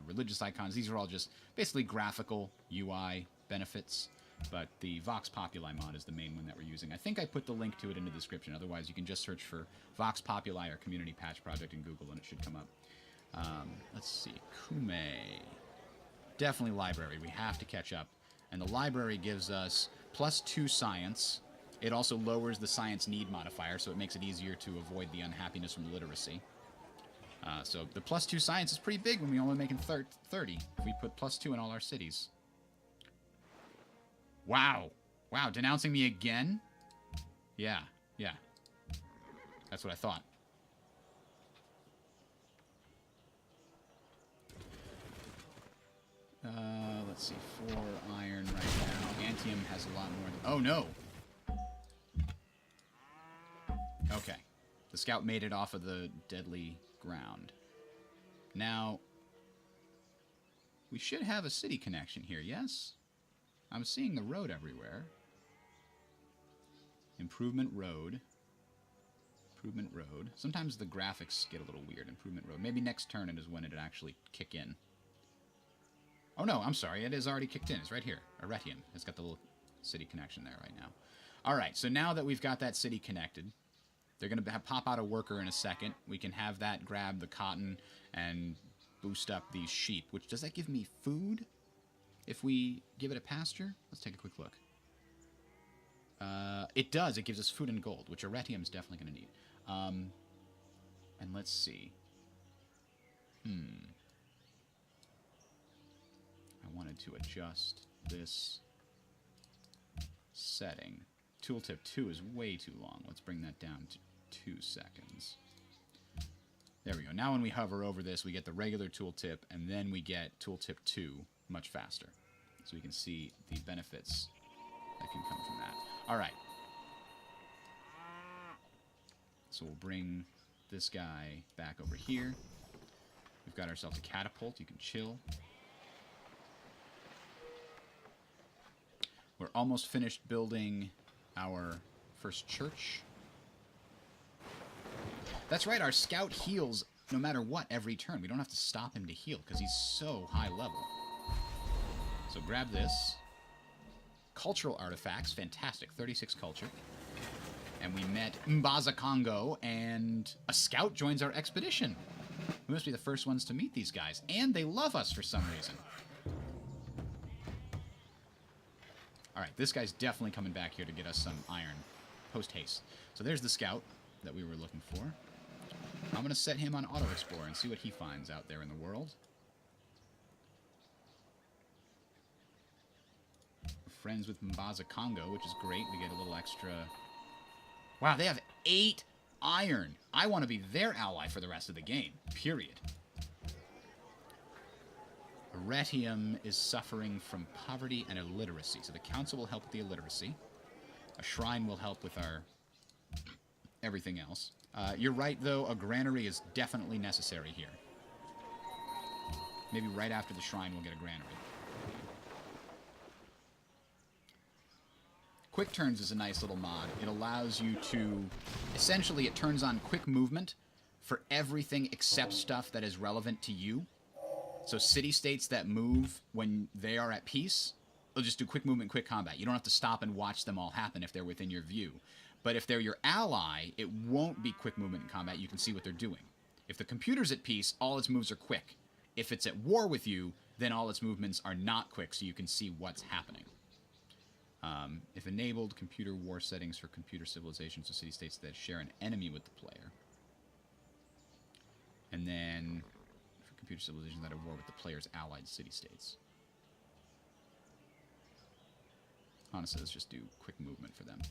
religious icons. These are all just basically graphical UI benefits, but the Vox Populi mod is the main one that we're using. I think I put the link to it in the description. Otherwise, you can just search for Vox Populi or Community Patch Project in Google, and it should come up. Let's see, Kume. Definitely library. We have to catch up. And the library gives us +2 science. It also lowers the science need modifier, so it makes it easier to avoid the unhappiness from literacy. So the +2 science is pretty big when we only making 30. If we put +2 in all our cities. Wow. Wow, denouncing me again? Yeah. That's what I thought. Let's see, 4 iron right now. Antium has a lot more. Oh, no! Okay. The scout made it off of the deadly ground. Now, we should have a city connection here, yes? I'm seeing the road everywhere. Improvement road. Improvement road. Sometimes the graphics get a little weird. Improvement road. Maybe next turn it is when it'd actually kick in. Oh no, I'm sorry. It is already kicked in. It's right here. Arretium. It's got the little city connection there right now. Alright, so now that we've got that city connected, they're going to pop out a worker in a second. We can have that grab the cotton and boost up these sheep. Which, does that give me food? If we give it a pasture? Let's take a quick look. It does. It gives us food and gold, which Arretium's definitely going to need. And let's see. I wanted to adjust this setting. Tooltip 2 is way too long. Let's bring that down to 2 seconds. There we go. Now when we hover over this, we get the regular tooltip, and then we get tooltip 2 much faster. So we can see the benefits that can come from that. All right. So we'll bring this guy back over here. We've got ourselves a catapult. You can chill. We're almost finished building our first church. That's right, our scout heals no matter what every turn. We don't have to stop him to heal because he's so high level. So grab this. Cultural artifacts, fantastic. 36 culture. And we met Mbaza Congo, and a scout joins our expedition. We must be the first ones to meet these guys. And they love us for some reason. Alright, this guy's definitely coming back here to get us some iron. Post-haste. So there's the scout that we were looking for. I'm going to set him on auto-explore and see what he finds out there in the world. We're friends with Mbaza Congo, which is great. We get a little extra... Wow, they have 8 iron. I want to be their ally for the rest of the game. Period. Arretium is suffering from poverty and illiteracy. So the council will help with the illiteracy. A shrine will help with our everything else. You're right, though. A granary is definitely necessary here. Maybe right after the shrine we'll get a granary. Quick Turns is a nice little mod. It allows you to... Essentially, it turns on quick movement for everything except stuff that is relevant to you. So city-states that move when they are at peace, they'll just do quick movement, quick combat. You don't have to stop and watch them all happen if they're within your view. But if they're your ally, it won't be quick movement and combat. You can see what they're doing. If the computer's at peace, all its moves are quick. If it's at war with you, then all its movements are not quick, so you can see what's happening. If enabled, computer war settings for computer civilizations or city-states that share an enemy with the player. And then... computer civilizations that are at war with the player's allied city-states. Honestly, let's just do quick movement for them.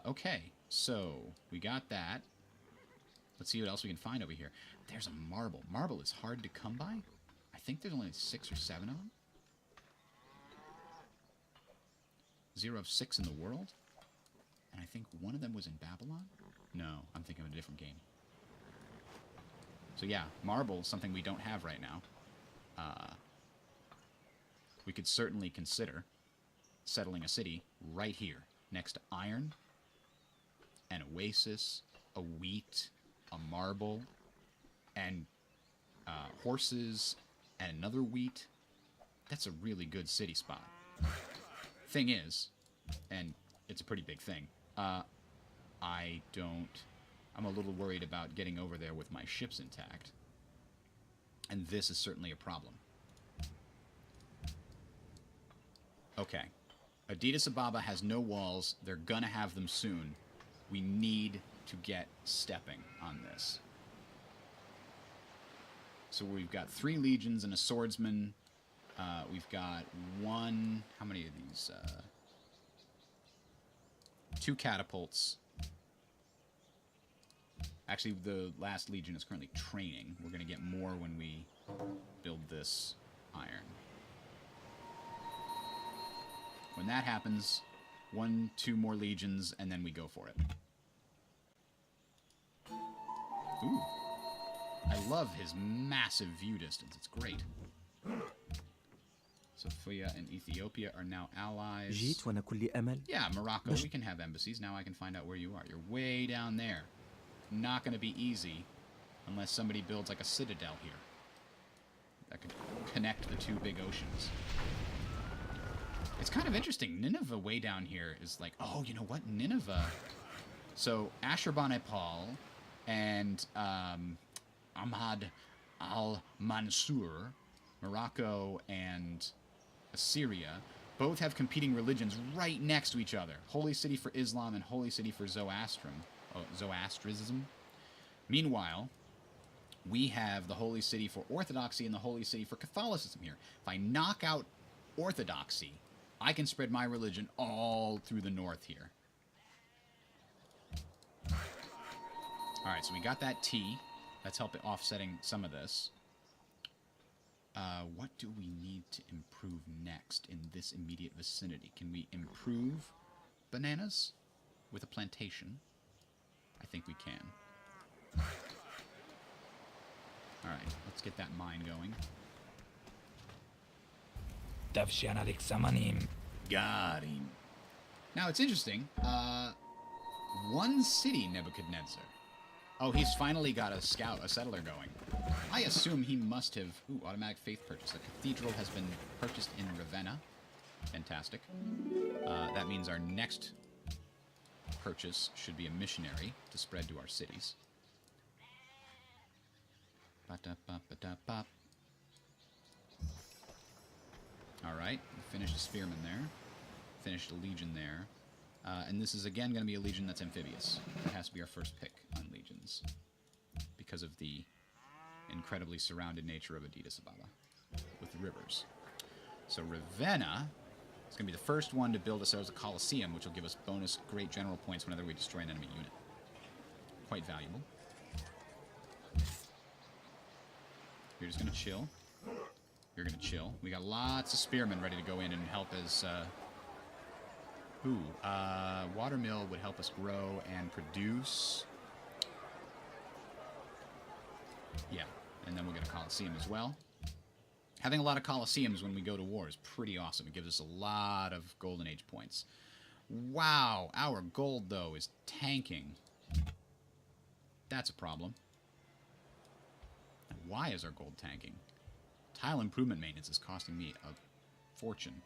Okay, so we got that. Let's see what else we can find over here. There's a marble. Marble is hard to come by. I think there's only 6 or 7 of them. 0 of 6 in the world. And I think one of them was in Babylon? No, I'm thinking of a different game. So yeah, marble is something we don't have right now. we could certainly consider settling a city right here, next to iron, an oasis, a wheat, a marble, and horses, and another wheat. That's a really good city spot. Thing is, and it's a pretty big thing, I'm a little worried about getting over there with my ships intact. And this is certainly a problem. Okay. Addis Ababa has no walls. They're gonna have them soon. We need to get stepping on this. So we've got 3 legions and a swordsman. We've got one... How many of these? 2 catapults. Actually, the last legion is currently training. We're going to get more when we build this iron. When that happens, 1, 2 more legions, and then we go for it. Ooh. I love his massive view distance. It's great. Sophia and Ethiopia are now allies. جيت وأنا كل أمل. Yeah, Morocco, we can have embassies. Now I can find out where you are. You're way down there. Not going to be easy unless somebody builds like a citadel here that could connect the 2 big oceans. It's kind of interesting. Nineveh way down here is like, oh, you know what? Nineveh. So Ashurbanipal and Ahmad al-Mansur, Morocco and Assyria, both have competing religions right next to each other. Holy City for Islam and Holy City for Zoroastrianism. Meanwhile, we have the Holy City for Orthodoxy and the Holy City for Catholicism here. If I knock out Orthodoxy, I can spread my religion all through the north here. Alright, so we got that T. That's helping offsetting some of this. What do we need to improve next in this immediate vicinity? Can we improve bananas with a plantation? I think we can. Alright, let's get that mine going. Got him. Now, it's interesting. 1 city, Nebuchadnezzar. Oh, he's finally got a settler going. I assume he must have... Ooh, automatic faith purchase. The cathedral has been purchased in Ravenna. Fantastic. That means our next purchase should be a missionary to spread to our cities. Alright, finished a spearman there. Finished a legion there. And this is again going to be a legion that's amphibious. It has to be our first pick on legions. Because of the incredibly surrounded nature of Addis Ababa. With rivers. So Ravenna is going to be the first one to build ourselves a Colosseum, which will give us bonus great general points whenever we destroy an enemy unit. Quite valuable. You're just going to chill. You're going to chill. We got lots of spearmen ready to go in and help us... watermill would help us grow and produce. Yeah, and then we'll get a Colosseum as well. Having a lot of Colosseums when we go to war is pretty awesome. It gives us a lot of Golden Age points. Wow, our gold, though, is tanking. That's a problem. And why is our gold tanking? Tile improvement maintenance is costing me a fortune.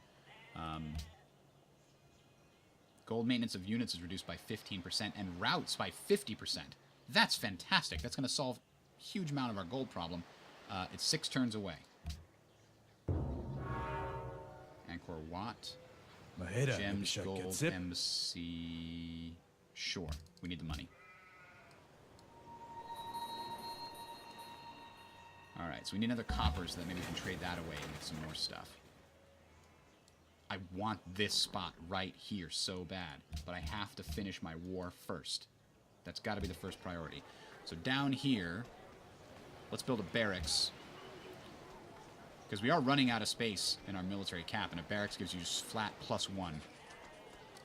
Gold maintenance of units is reduced by 15% and routes by 50%. That's fantastic. That's going to solve a huge amount of our gold problem. It's 6 turns away. Angkor Wat. Gems, gold, embassy. Sure. We need the money. Alright, so we need another copper so that maybe we can trade that away and get some more stuff. I want this spot right here so bad, but I have to finish my war first. That's got to be the first priority. So down here, let's build a barracks. Because we are running out of space in our military cap, and a barracks gives you just flat +1.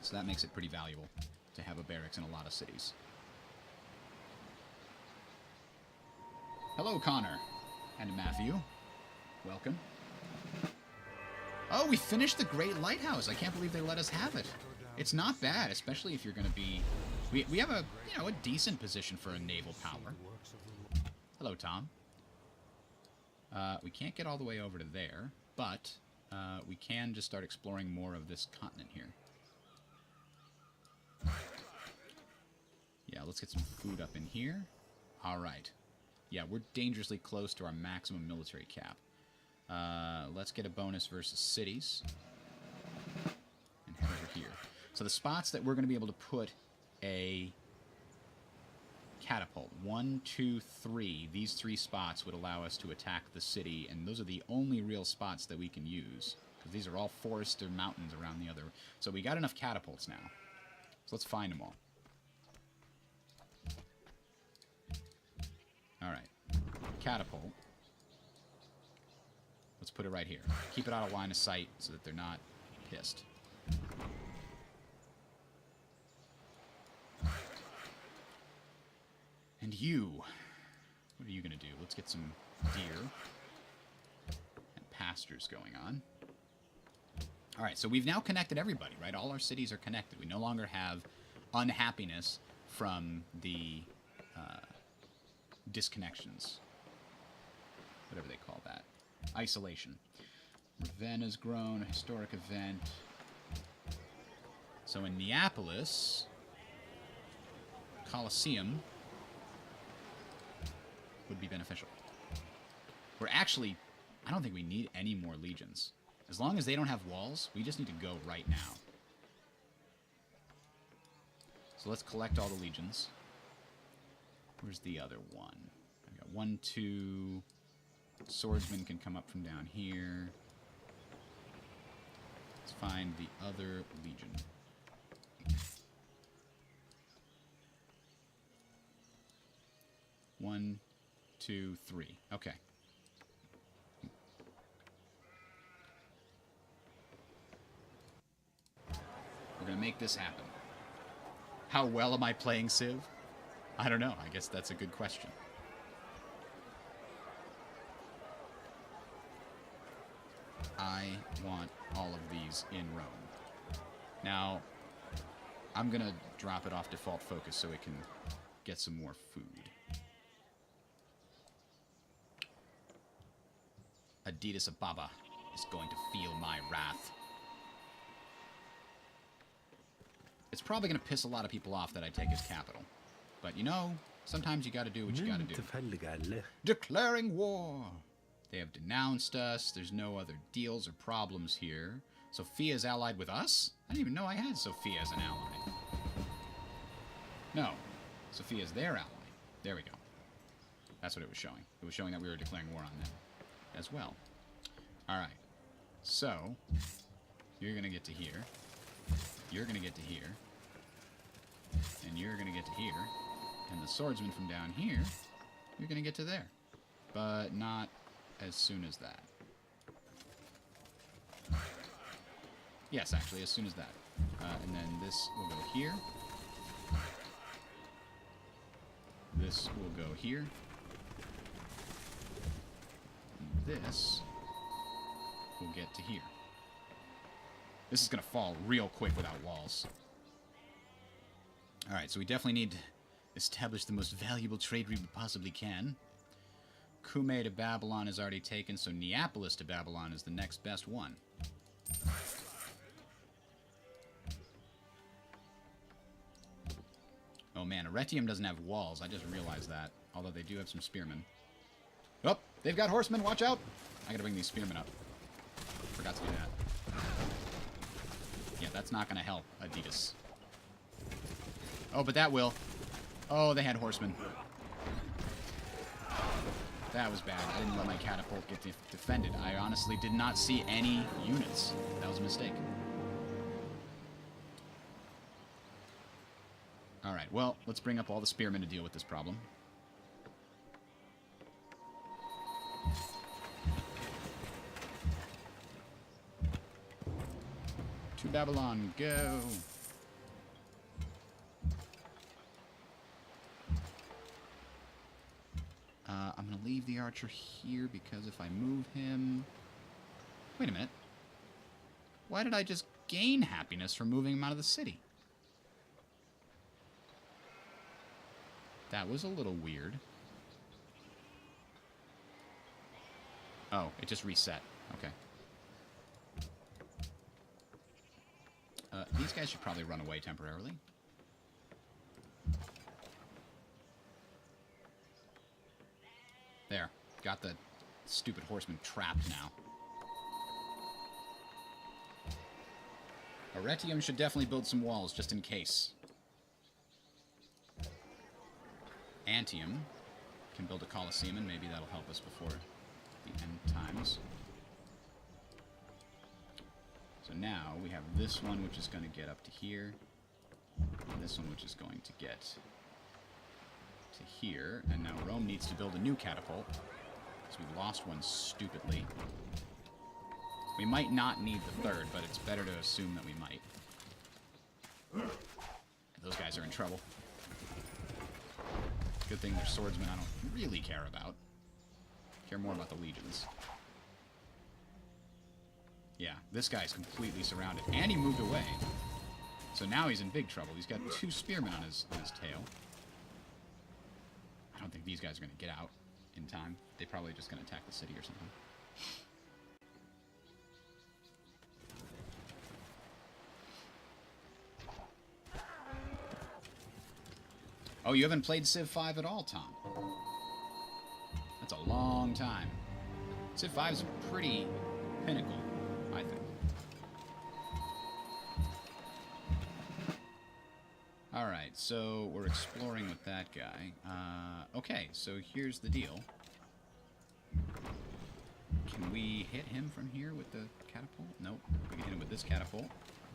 So that makes it pretty valuable to have a barracks in a lot of cities. Hello, Connor. And Matthew. Welcome. Oh, we finished the Great Lighthouse. I can't believe they let us have it. It's not bad, especially if you're going to be... We have a, you know, a decent position for a naval power. Hello, Tom. We can't get all the way over to there, but we can just start exploring more of this continent here. Yeah, let's get some food up in here. All right. Yeah, we're dangerously close to our maximum military cap. Let's get a bonus versus cities. And head over here. So the spots that we're going to be able to put a catapult. 1, 2, 3. These 3 spots would allow us to attack the city, and those are the only real spots that we can use. Because these are all forests or mountains around the other. So we got enough catapults now. So let's find them all. Alright. Catapult. Let's put it right here. Keep it out of line of sight so that they're not pissed. And you. What are you going to do? Let's get some deer and pastures going on. Alright, so we've now connected everybody, right? All our cities are connected. We no longer have unhappiness from the disconnections. Whatever they call that. Isolation. Ravenna's grown, a historic event. So in Neapolis, Colosseum would be beneficial. We're actually, I don't think we need any more legions. As long as they don't have walls, we just need to go right now. So let's collect all the legions. Where's the other one? I got 1, 2... Swordsman can come up from down here. Let's find the other legion. One, 2, 3. Okay. We're gonna make this happen. How well am I playing Civ? I don't know. I guess that's a good question. I want all of these in Rome. Now, I'm gonna drop it off default focus so it can get some more food. Adidas Ababa is going to feel my wrath. It's probably going to piss a lot of people off that I take his capital. But you know, sometimes you gotta do what you gotta do. Declaring war! They have denounced us. There's no other deals or problems here. Sophia's allied with us? I didn't even know I had Sophia as an ally. No. Sophia's their ally. There we go. That's what it was showing. It was showing that we were declaring war on them as well. Alright. So, you're going to get to here. You're going to get to here. And you're going to get to here. And the swordsman from down here, you're going to get to there. But not as soon as that. Yes, actually, as soon as that. And then this will go here. This will go here. And this will get to here. This is going to fall real quick without walls. Alright, so we definitely need to establish the most valuable trade route we possibly can. Cumae to Babylon is already taken, so Neapolis to Babylon is the next best one. Oh man, Arretium doesn't have walls. I just realized that. Although they do have some spearmen. Oh, they've got horsemen. Watch out. I gotta bring these spearmen up. Forgot to do that. Yeah, that's not gonna help Adidas. Oh, but that will. Oh, they had horsemen. That was bad. I didn't let my catapult get defended. I honestly did not see any units. That was a mistake. Alright, well, let's bring up all the spearmen to deal with this problem. To Babylon, go! I'm going to leave the archer here because if I move him... Wait a minute. Why did I just gain happiness from moving him out of the city? That was a little weird. Oh, it just reset. Okay. These guys should probably run away temporarily. There. Got the stupid horseman trapped now. Arretium should definitely build some walls, just in case. Antium can build a Colosseum, and maybe that'll help us before the end times. So now we have this one, which is going to get up to here. And this one, which is going to get to here. And now Rome needs to build a new catapult, because we lost one stupidly. We might not need the third, but it's better to assume that we might. Those guys are in trouble. Good thing they're swordsmen I don't really care about. Care more about the legions. Yeah, this guy's completely surrounded. And he moved away. So now he's in big trouble. He's got 2 spearmen on his tail. I don't think these guys are going to get out in time. They're probably just going to attack the city or something. Oh, you haven't played Civ 5 at all, Tom? That's a long time. Civ 5 is pretty pinnacle, I think. Alright, so we're exploring with that guy. Okay, so here's the deal. Can we hit him from here with the catapult? Nope. We can hit him with this catapult.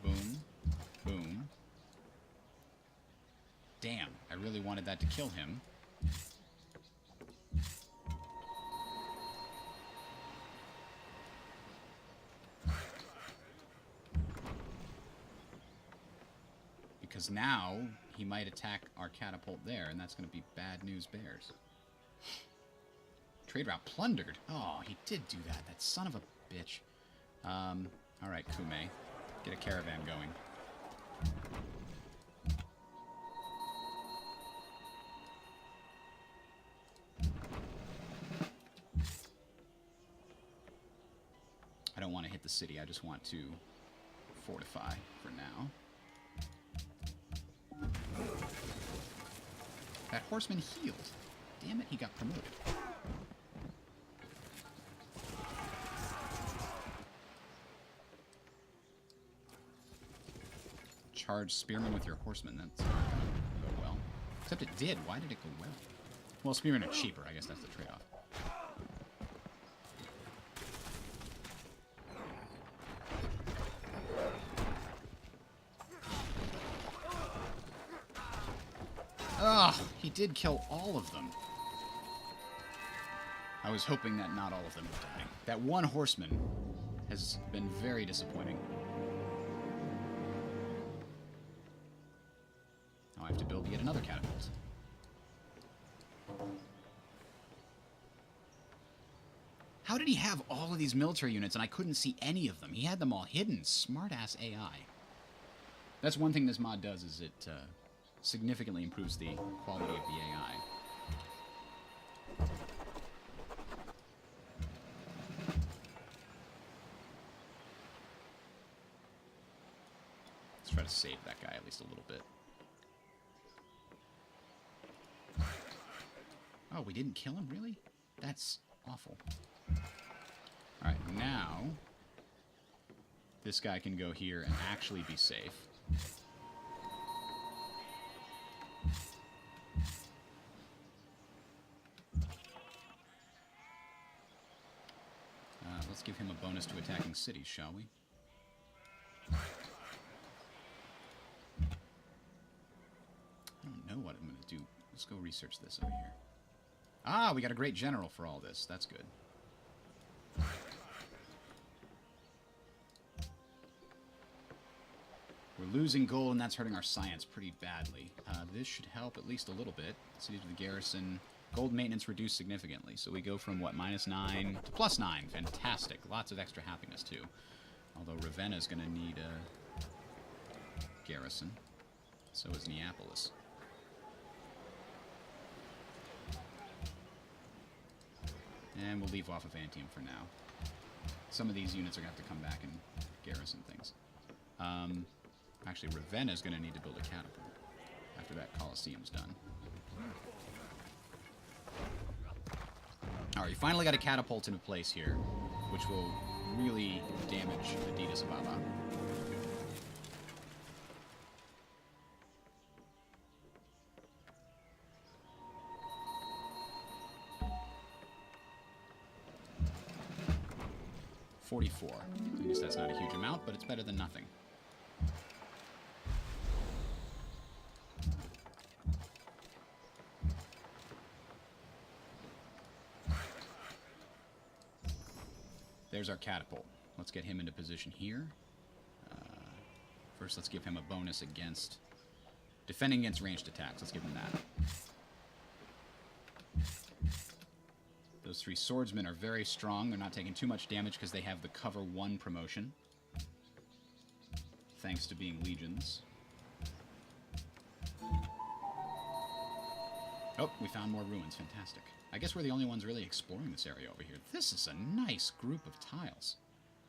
Boom. Boom. Damn, I really wanted that to kill him. Because now he might attack our catapult there, and that's going to be bad news bears. Trade route plundered. Oh, he did do that. That son of a bitch. Alright, Kume. Get a caravan going. I don't want to hit the city, I just want to fortify for now. That horseman healed. Damn it, he got promoted. Charge spearmen with your horsemen, that's not gonna go well. Except it did, why did it go well? Well, spearmen are cheaper, I guess that's the trade-off. Ugh, he did kill all of them. I was hoping that not all of them would die. That one horseman has been very disappointing. Now I have to build yet another catapult. How did he have all of these military units and I couldn't see any of them? He had them all hidden. Smart-ass AI. That's one thing this mod does, is it significantly improves the quality of the AI. Let's try to save that guy at least a little bit. Oh, we didn't kill him? Really? That's awful. Alright, now this guy can go here and actually be safe. Let's give him a bonus to attacking cities, shall we? I don't know what I'm going to do. Let's go research this over here. Ah, we got a great general for all this. That's good. We're losing gold, and that's hurting our science pretty badly. This should help at least a little bit. Cities with the garrison. Gold maintenance reduced significantly. So we go from, what, -9 to +9. Fantastic. Lots of extra happiness, too. Although Ravenna's going to need a garrison. So is Neapolis. And we'll leave off of Antium for now. Some of these units are going to have to come back and garrison things. Actually, Ravenna's going to need to build a catapult after that Colosseum's done. Alright, you finally got a catapult into place here, which will really damage Adidas Ababa. $44. I guess that's not a huge amount, but it's better than nothing. There's our catapult. Let's get him into position here. First, let's give him a bonus against defending against ranged attacks. Let's give him that. Those 3 swordsmen are very strong. They're not taking too much damage because they have the cover 1 promotion. Thanks to being legions. Oh, we found more ruins. Fantastic. I guess we're the only ones really exploring this area over here. This is a nice group of tiles.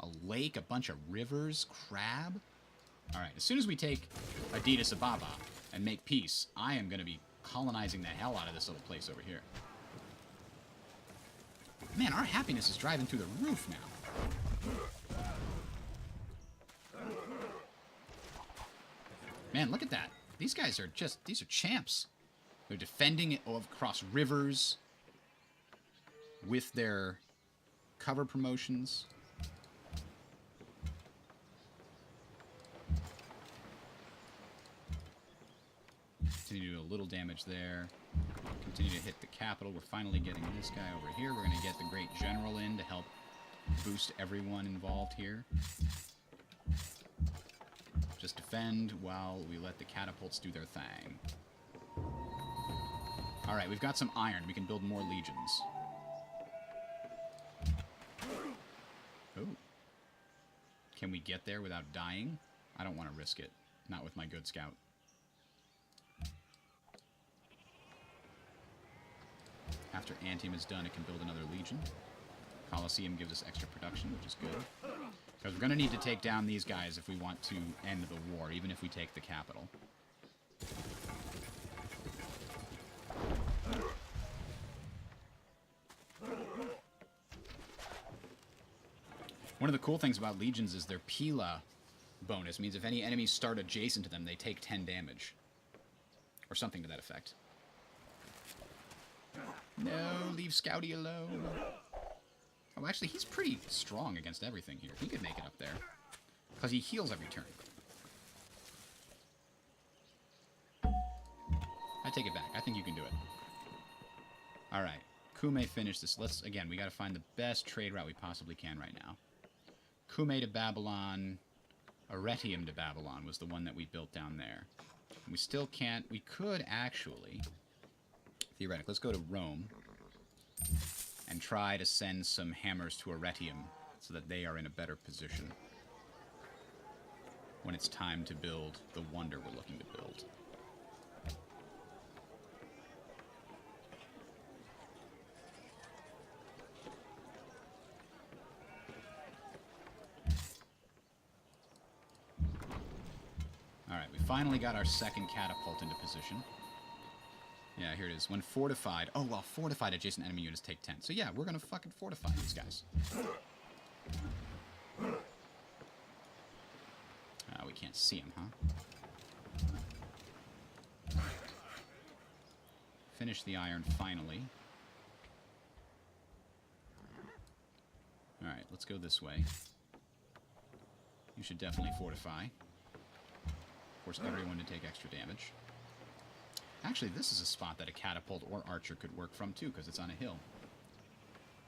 A lake, a bunch of rivers, crab. Alright, as soon as we take Adidas Ababa and make peace, I am going to be colonizing the hell out of this little place over here. Man, our happiness is driving through the roof now. Man, look at that. These guys are just, these are champs. They're defending it across rivers with their cover promotions. Continue to do a little damage there. Continue to hit the capital. We're finally getting this guy over here. We're going to get the Great General in to help boost everyone involved here. Just defend while we let the catapults do their thing. Alright, we've got some iron. We can build more legions. Oh. Can we get there without dying? I don't want to risk it. Not with my good scout. After Antium is done, it can build another legion. Colosseum gives us extra production, which is good. Because we're going to need to take down these guys if we want to end the war, even if we take the capital. One of the cool things about legions is their Pila bonus means if any enemies start adjacent to them, they take 10 damage. Or something to that effect. No, leave Scouty alone. Oh, actually, he's pretty strong against everything here. He could make it up there. Because he heals every turn. I take it back. I think you can do it. Alright. Kume finished this. Let's, again, we gotta find the best trade route we possibly can right now. Kume to Babylon. Arretium to Babylon was the one that we built down there. We still can't... We could actually... Theoretically, let's go to Rome and try to send some hammers to Arretium so that they are in a better position when it's time to build the wonder we're looking to build. Alright, we finally got our second catapult into position. Yeah, here it is. When fortified... Oh, well, fortified adjacent enemy units take 10. So yeah, we're gonna fucking fortify these guys. We can't see them, huh? Finish the iron, finally. Alright, let's go this way. You should definitely fortify. Force everyone to take extra damage. Actually, this is a spot that a catapult or archer could work from, too, because it's on a hill.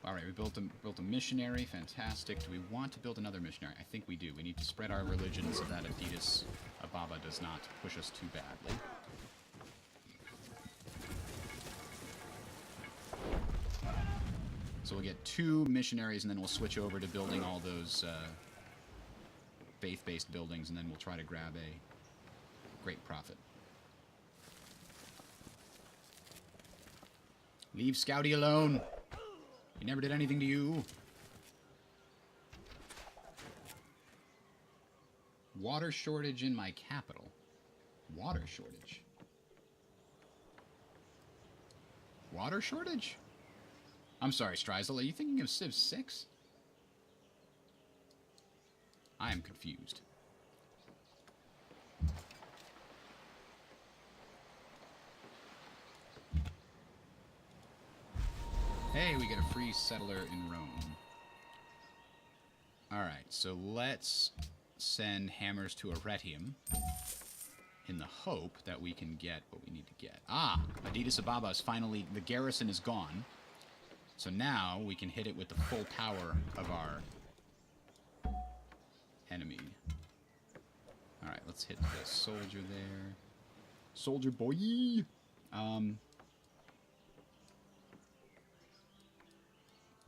Alright, we built a missionary. Fantastic. Do we want to build another missionary? I think we do. We need to spread our religion so that Adidas Ababa does not push us too badly. So we'll get 2 missionaries, and then we'll switch over to building all those faith-based buildings, and then we'll try to grab a great profit. Leave Scouty alone. He never did anything to you. Water shortage in my capital. Water shortage. Water shortage? I'm sorry, Strizel. Are you thinking of Civ 6? I am confused. Hey, we get a free settler in Rome. Alright, so let's send hammers to Arretium in the hope that we can get what we need to get. Ah! Addis Ababa is finally... The garrison is gone. So now we can hit it with the full power of our enemy. Alright, let's hit the soldier there. Soldier boy!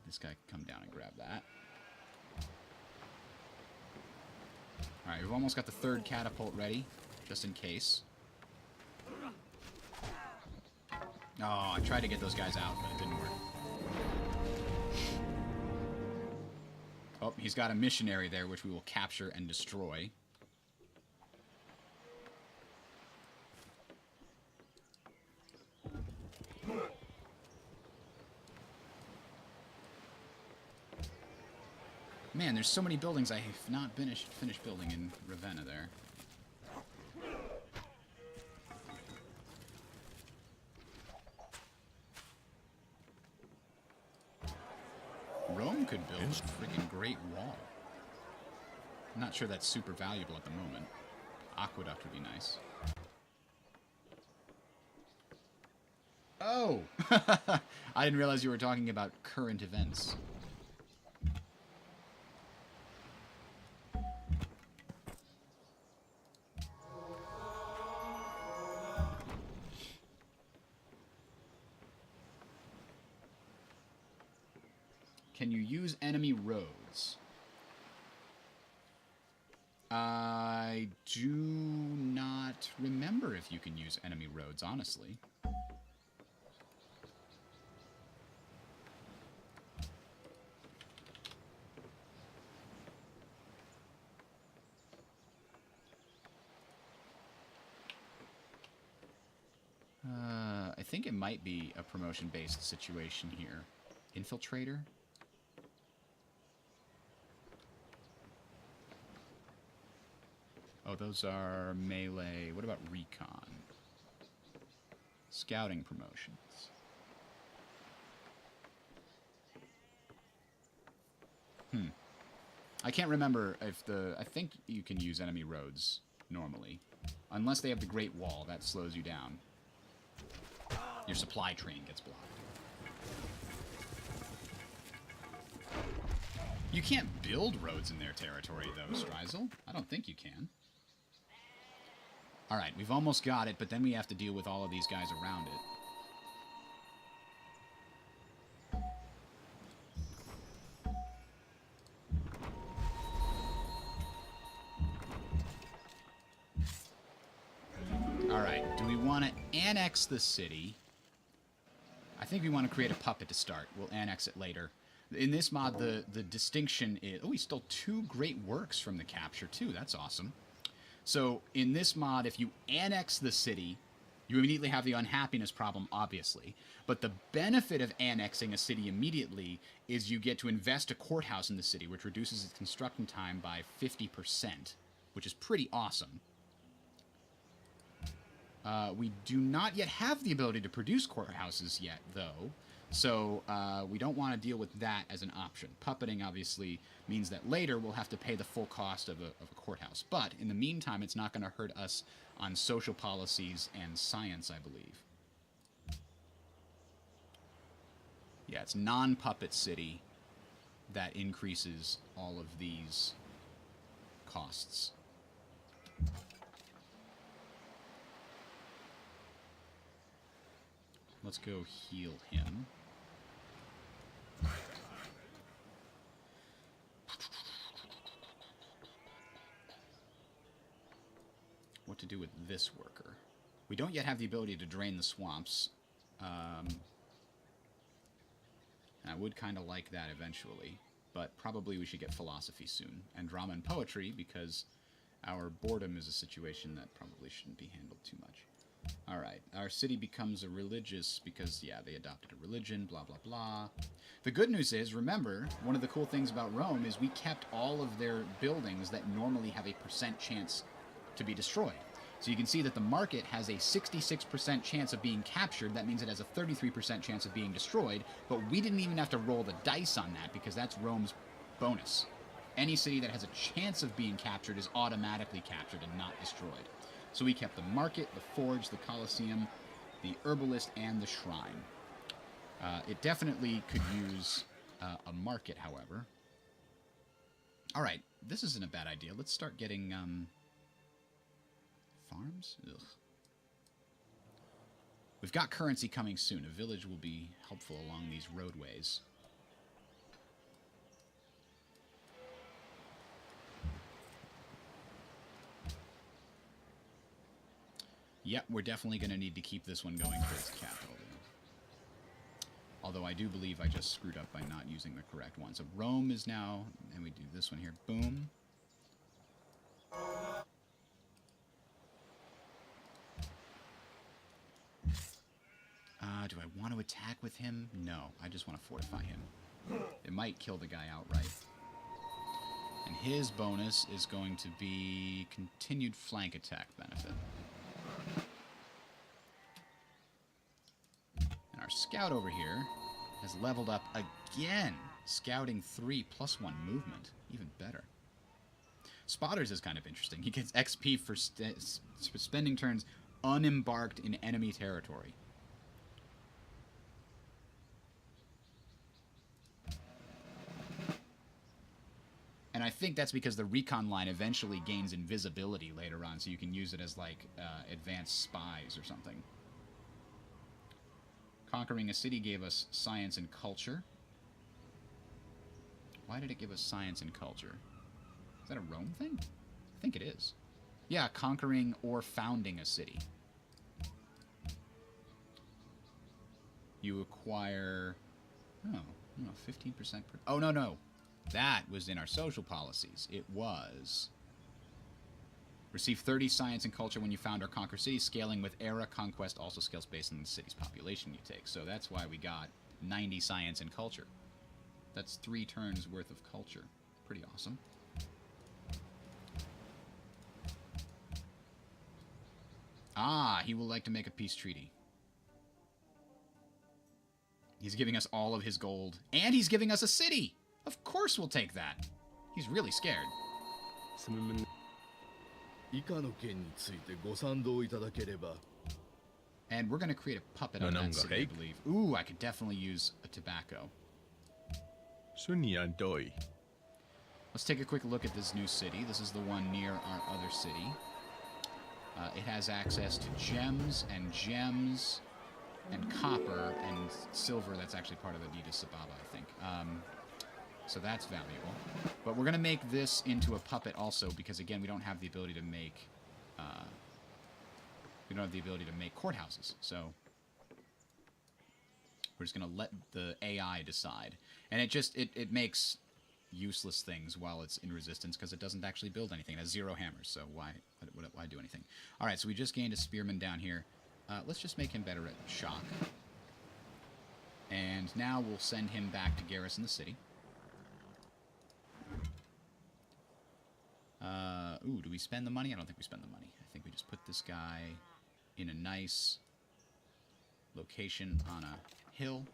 This guy can come down and grab that. Alright, we've almost got the third catapult ready, just in case. Oh, I tried to get those guys out, but it didn't work. Oh, he's got a missionary there, which we will capture and destroy. Man, there's so many buildings I have not finished building in Ravenna there. Rome could build a freaking great wall. I'm not sure that's super valuable at the moment. Aqueduct would be nice. Oh! I didn't realize you were talking about current events. Can you use enemy roads? I do not remember if you can use enemy roads, honestly. I think it might be a promotion-based situation here. Infiltrator? Oh, those are melee. What about recon? Scouting promotions. I can't remember if I think you can use enemy roads normally. Unless they have the Great Wall, that slows you down. Your supply train gets blocked. You can't build roads in their territory, though, Strizel. I don't think you can. Alright, we've almost got it, but then we have to deal with all of these guys around it. Alright, do we want to annex the city? I think we want to create a puppet to start. We'll annex it later. In this mod, the distinction is... Oh, he stole 2 great works from the capture, too. That's awesome. So, in this mod, if you annex the city, you immediately have the unhappiness problem, obviously. But the benefit of annexing a city immediately is you get to invest a courthouse in the city, which reduces its construction time by 50%, which is pretty awesome. We do not yet have the ability to produce courthouses yet, though. So we don't want to deal with that as an option. Puppeting, obviously, means that later we'll have to pay the full cost of a courthouse. But in the meantime, it's not going to hurt us on social policies and science, I believe. Yeah, it's non-puppet city that increases all of these costs. Let's go heal him. what to do with this worker. We don't yet have the ability to drain the swamps. And I would kind of like that eventually. But probably we should get philosophy soon. And drama and poetry, because our boredom is a situation that probably shouldn't be handled too much. Alright, our city becomes a religious because, yeah, they adopted a religion, blah, blah, blah. The good news is, remember, one of the cool things about Rome is we kept all of their buildings that normally have a % chance to be destroyed. So you can see that the market has a 66% chance of being captured. That means it has a 33% chance of being destroyed, but we didn't even have to roll the dice on that because that's Rome's bonus. Any city that has a chance of being captured is automatically captured and not destroyed. So we kept the market, the forge, the Colosseum, the herbalist, and the shrine. It definitely could use a market, however. Alright, this isn't a bad idea. Let's start getting farms? Ugh. We've got currency coming soon. A village will be helpful along these roadways. Yep, we're definitely going to need to keep this one going for its capital. Although I do believe I just screwed up by not using the correct one. So Rome is now, and we do this one here. Boom. Do I want to attack with him? No, I just want to fortify him. It might kill the guy outright. And his bonus is going to be continued flank attack benefit. And our scout over here has leveled up again. Scouting 3 +1 movement. Even better. Spotters is kind of interesting. He gets XP for spending turns unembarked in enemy territory. And I think that's because the recon line eventually gains invisibility later on, so you can use it as, like, advanced spies or something. Conquering a city gave us science and culture. Why did it give us science and culture? Is that a Rome thing? I think it is. Yeah, conquering or founding a city. You acquire... Oh, no, 15% per... Oh, no, no. That was in our social policies. It was... Receive 30 science and culture when you found or conquer cities. Scaling with era conquest also scales based on the city's population you take. So that's why we got 90 science and culture. That's 3 turns worth of culture. Pretty awesome. Ah, he will like to make a peace treaty. He's giving us all of his gold. And he's giving us a city! Of course we'll take that. He's really scared. And we're going to create a puppet on that city, I believe. Ooh, I could definitely use a tobacco. Let's take a quick look at this new city. This is the one near our other city. It has access to gems and copper and silver. That's actually part of the Nita Sababa, I think. So that's valuable. But we're going to make this into a puppet also because, again, we don't have the ability to make... we don't have the ability to make courthouses. So we're just going to let the AI decide. And it makes useless things while it's in resistance because it doesn't actually build anything. It has 0 hammers, so why do anything? All right, so we just gained a spearman down here. Let's just make him better at shock. And now we'll send him back to garrison the city. Ooh, do we spend the money? I don't think we spend the money. I think we just put this guy in a nice location on a hill.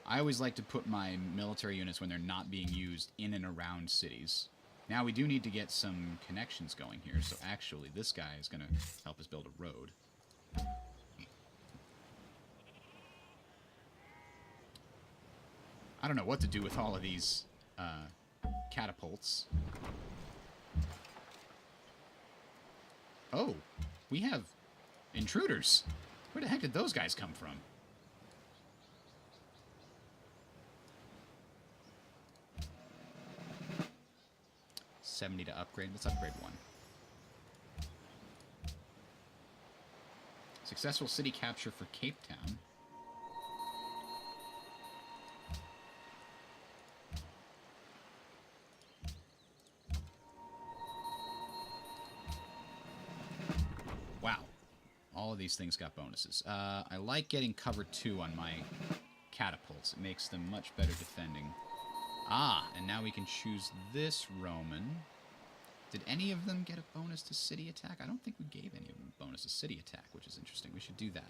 I always like to put my military units when they're not being used in and around cities. Now we do need to get some connections going here, so actually this guy is going to help us build a road. I don't know what to do with all of these catapults. Oh, we have intruders. Where the heck did those guys come from? 70 to upgrade. Let's upgrade one. Successful city capture for Cape Town. Wow. All of these things got bonuses. I like getting cover 2 on my catapults. It makes them much better defending. Ah, and now we can choose this Roman. Did any of them get a bonus to city attack? I don't think we gave any of them a bonus to city attack, which is interesting. We should do that.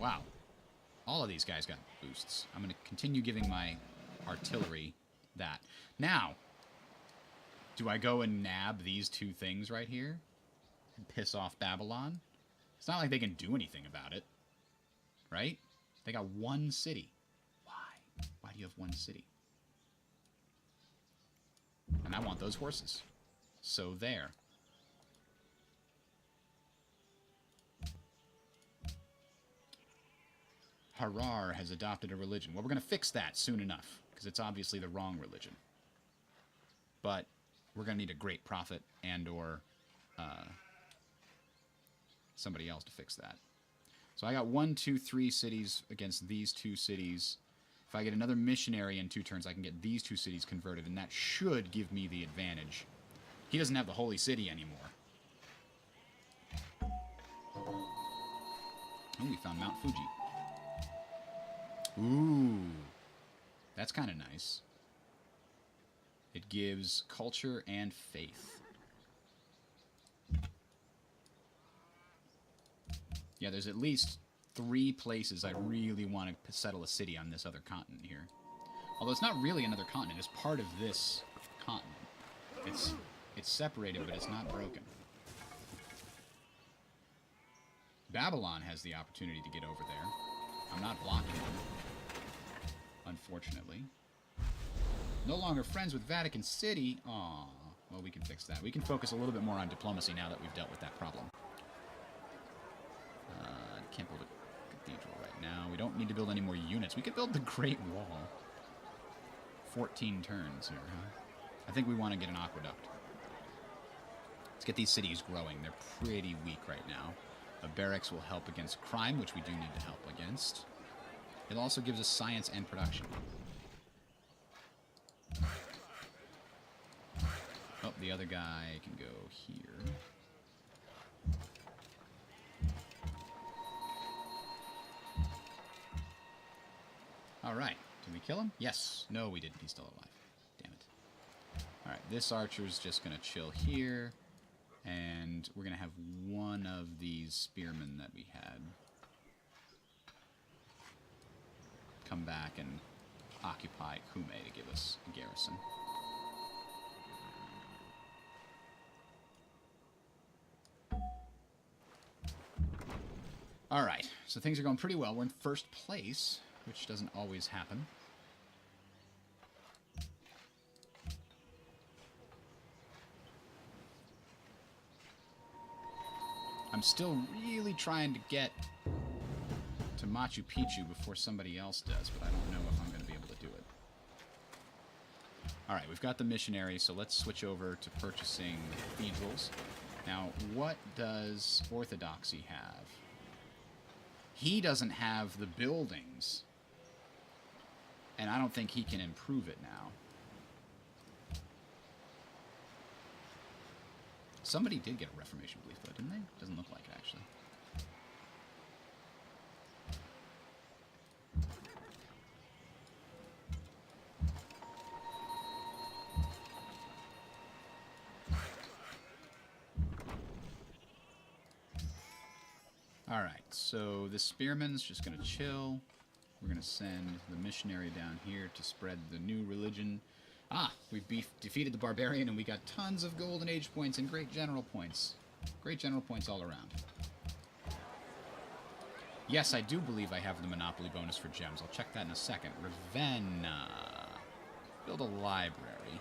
Wow. All of these guys got boosts. I'm going to continue giving my artillery that. Now, do I go and nab these 2 things right here and piss off Babylon? It's not like they can do anything about it, right? They got 1 city. Why? Why do you have 1 city? And I want those horses. So there. Harar has adopted a religion. Well, we're going to fix that soon enough, because it's obviously the wrong religion. But we're going to need a great prophet and or somebody else to fix that. So I got 1, 2, 3 cities against these 2 cities. If I get another missionary in 2 turns, I can get these 2 cities converted, and that should give me the advantage. He doesn't have the Holy City anymore. Oh, we found Mount Fuji. Ooh, that's kind of nice. It gives culture and faith. Yeah, there's at least 3 places I really want to settle a city on this other continent here. Although it's not really another continent, it's part of this continent. It's separated, but it's not broken. Babylon has the opportunity to get over there. I'm not blocking them, unfortunately. No longer friends with Vatican City. Aww. Well, we can fix that. We can focus a little bit more on diplomacy now that we've dealt with that problem. Can't build a cathedral right now. We don't need to build any more units. We could build the Great Wall. 14 turns here, huh? I think we want to get an aqueduct. Let's get these cities growing. They're pretty weak right now. A barracks will help against crime, which we do need to help against. It also gives us science and production. Oh, the other guy can go here. Alright. Did we kill him? Yes. No, we didn't. He's still alive. Damn it. Alright, this archer's just going to chill here. And we're going to have one of these spearmen that we had come back and occupy Kume to give us a garrison. Alright, so things are going pretty well. We're in first place, which doesn't always happen. I'm still really trying to get to Machu Picchu before somebody else does, but I don't know if I'm going to be able to do it. Alright, we've got the missionary, so let's switch over to purchasing cathedrals. Now, what does Orthodoxy have? He doesn't have the buildings, and I don't think he can improve it now. Somebody did get a Reformation belief, though, didn't they? Doesn't look like it, actually. Alright, so the spearman's just going to chill. We're going to send the missionary down here to spread the new religion. Ah, we've defeated the barbarian, and we got tons of golden age points and great general points. Great general points all around. Yes, I do believe I have the monopoly bonus for gems. I'll check that in a second. Ravenna. Build a library.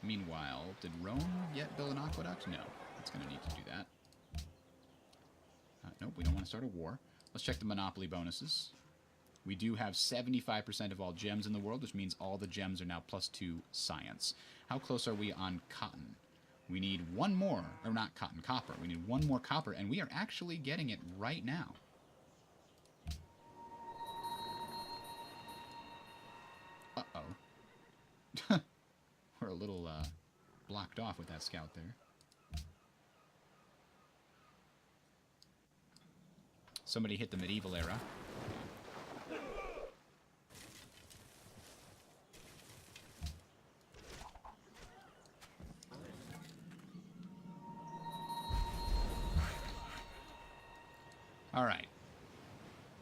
Meanwhile, did Rome yet build an aqueduct? No. It's going to need to do that. Nope, we don't want to start a war. Let's check the monopoly bonuses. We do have 75% of all gems in the world, which means all the gems are now +2 science. How close are we on cotton? We need one more, or not cotton, copper. We need one more copper, and we are actually getting it right now. Uh-oh. We're a little blocked off with that scout there. Somebody hit the medieval era. All right.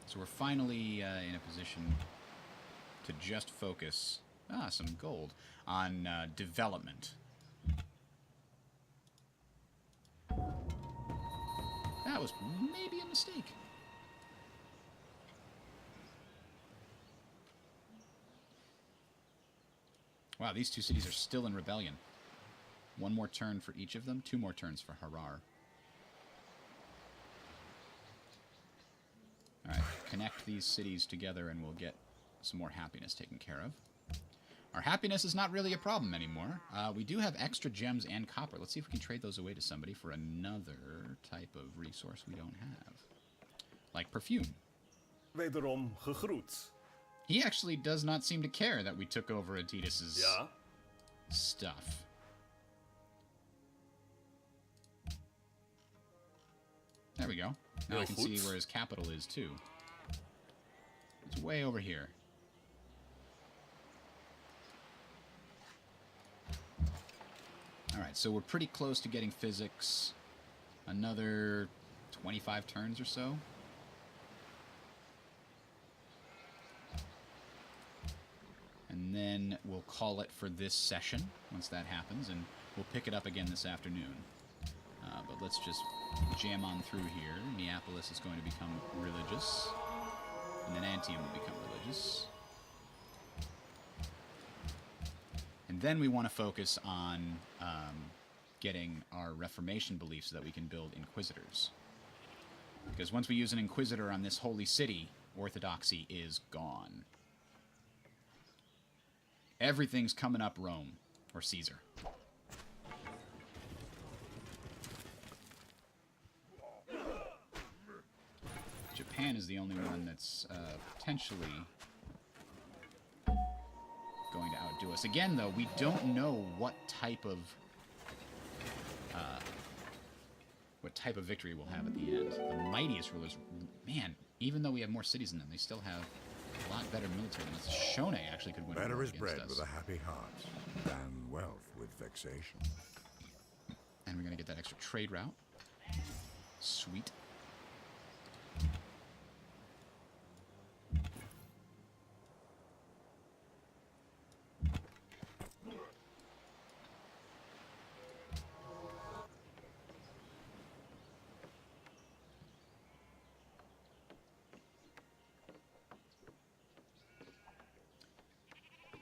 So we're finally in a position to just focus, some gold, on development. That was maybe a mistake. Wow, these two cities are still in rebellion. One more turn for each of them, 2 more turns for Harar. Alright, connect these cities together and we'll get some more happiness taken care of. Our happiness is not really a problem anymore. We do have extra gems and copper. Let's see if we can trade those away to somebody for another type of resource we don't have. Like perfume. Wederom gegroet. He actually does not seem to care that we took over Adidas's stuff. There we go. Now I can see where his capital is, too. It's way over here. Alright, so we're pretty close to getting physics. Another 25 turns or so. And then we'll call it for this session, once that happens, and we'll pick it up again this afternoon. But let's just jam on through here. Neapolis is going to become religious, and then Antium will become religious. And then we want to focus on getting our Reformation beliefs so that we can build Inquisitors. Because once we use an Inquisitor on this holy city, Orthodoxy is gone. Everything's coming up Rome, or Caesar. Japan is the only one that's potentially going to outdo us. Again, though, we don't know what type of victory we'll have at the end. The mightiest rulers, man, even though we have more cities than them, they still have a lot better military than us. Shone actually could win a Better war is against bread us. with a happy heart than wealth with vexation. And we're going to get that extra trade route. Sweet.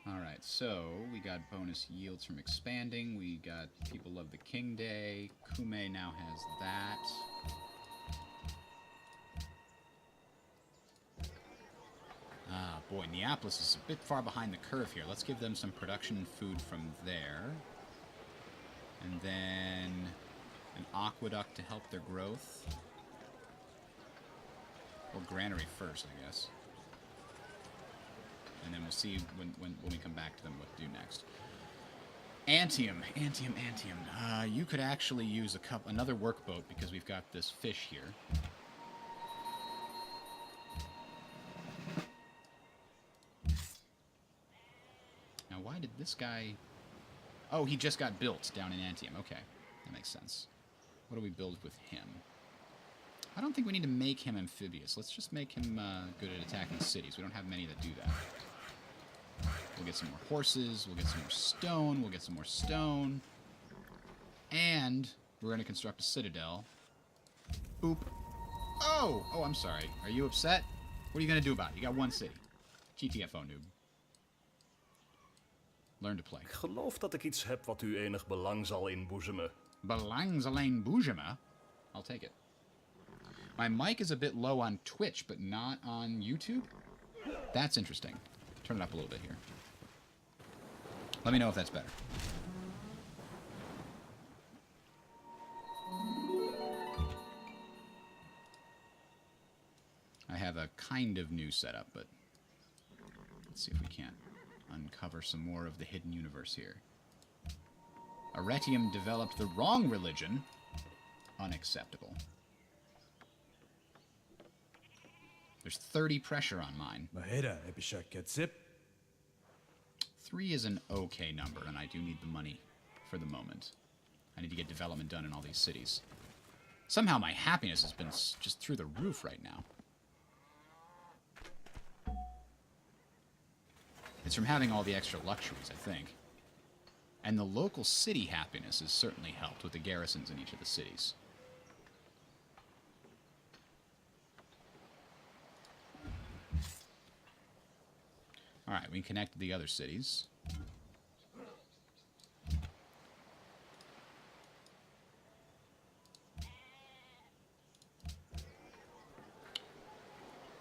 Alright, so we got bonus yields from expanding. We got People Love the King Day. Kume now has that. Ah, boy, Neapolis is a bit far behind the curve here. Let's give them some production food from there. And then an aqueduct to help their growth. Or granary first, I guess. And then we'll see when we come back to them what to do next. Antium. You could actually use another workboat because we've got this fish here. Now, why did this guy... Oh, he just got built down in Antium. Okay, that makes sense. What do we build with him? I don't think we need to make him amphibious. Let's just make him good at attacking cities. We don't have many that do that. We'll get some more horses. We'll get some more stone. We'll get some more stone. And we're going to construct a citadel. Boop. Oh! Oh, I'm sorry. Are you upset? What are you going to do about it? You got one city. GTFO, noob. Learn to play. Ik geloof dat ik iets heb wat u enig belang zal inboezemen. Belang zal inboezemen? I'll take it. My mic is a bit low on Twitch, but not on YouTube. That's interesting. Turn it up a little bit here. Let me know if that's better. I have a kind of new setup, but let's see if we can't uncover some more of the hidden universe here. Aretium developed the wrong religion. Unacceptable. There's 30 pressure on mine. 3 is an okay number, and I do need the money for the moment. I need to get development done in all these cities. Somehow my happiness has been just through the roof right now. It's from having all the extra luxuries, I think. And the local city happiness has certainly helped with the garrisons in each of the cities. Alright, we connected the other cities.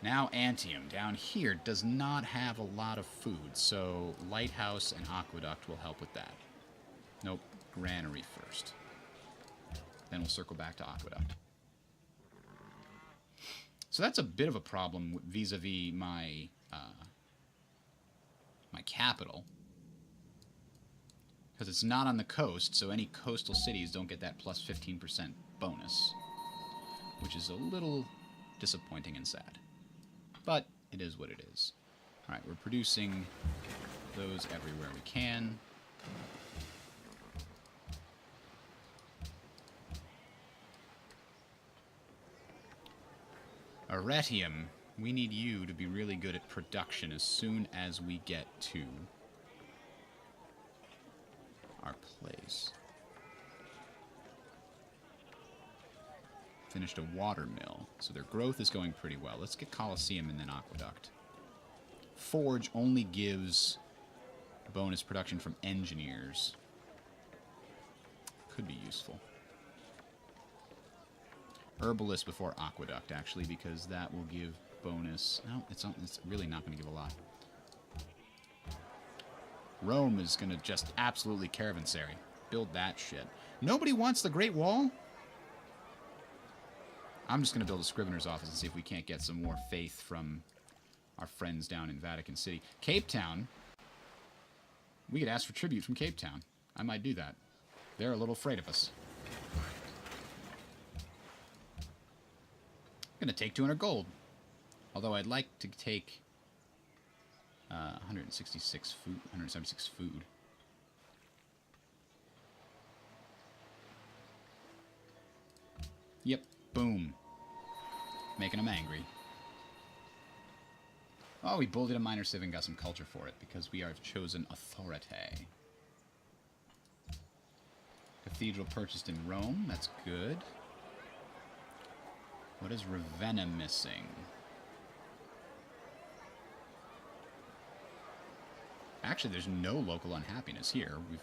Now Antium, down here, does not have a lot of food, so Lighthouse and Aqueduct will help with that. Nope, Granary first. Then we'll circle back to Aqueduct. So that's a bit of a problem vis-a-vis my my capital. Because it's not on the coast, so any coastal cities don't get that plus 15% bonus. Which is a little disappointing and sad. But it is what it is. Alright, we're producing those everywhere we can. Aretium, we need you to be really good at production as soon as we get to our place. Finished a water mill, so their growth is going pretty well. Let's get Colosseum and then Aqueduct. Forge only gives bonus production from engineers. Could be useful. Herbalist before Aqueduct, actually, because that will give bonus. No, it's really not going to give a lot. Rome is going to just absolutely caravanserai. Build that shit. Nobody wants the Great Wall? I'm just going to build a scrivener's office and see if we can't get some more faith from our friends down in Vatican City. Cape Town. We could ask for tribute from Cape Town. I might do that. They're a little afraid of us. I'm going to take 200 gold. Although I'd like to take 176 food, 176 food. Yep, boom. Making them angry. Oh, we bullied a minor civ and got some culture for it because we are chosen authority. Cathedral purchased in Rome, that's good. What is Ravenna missing? Actually, there's no local unhappiness here. We've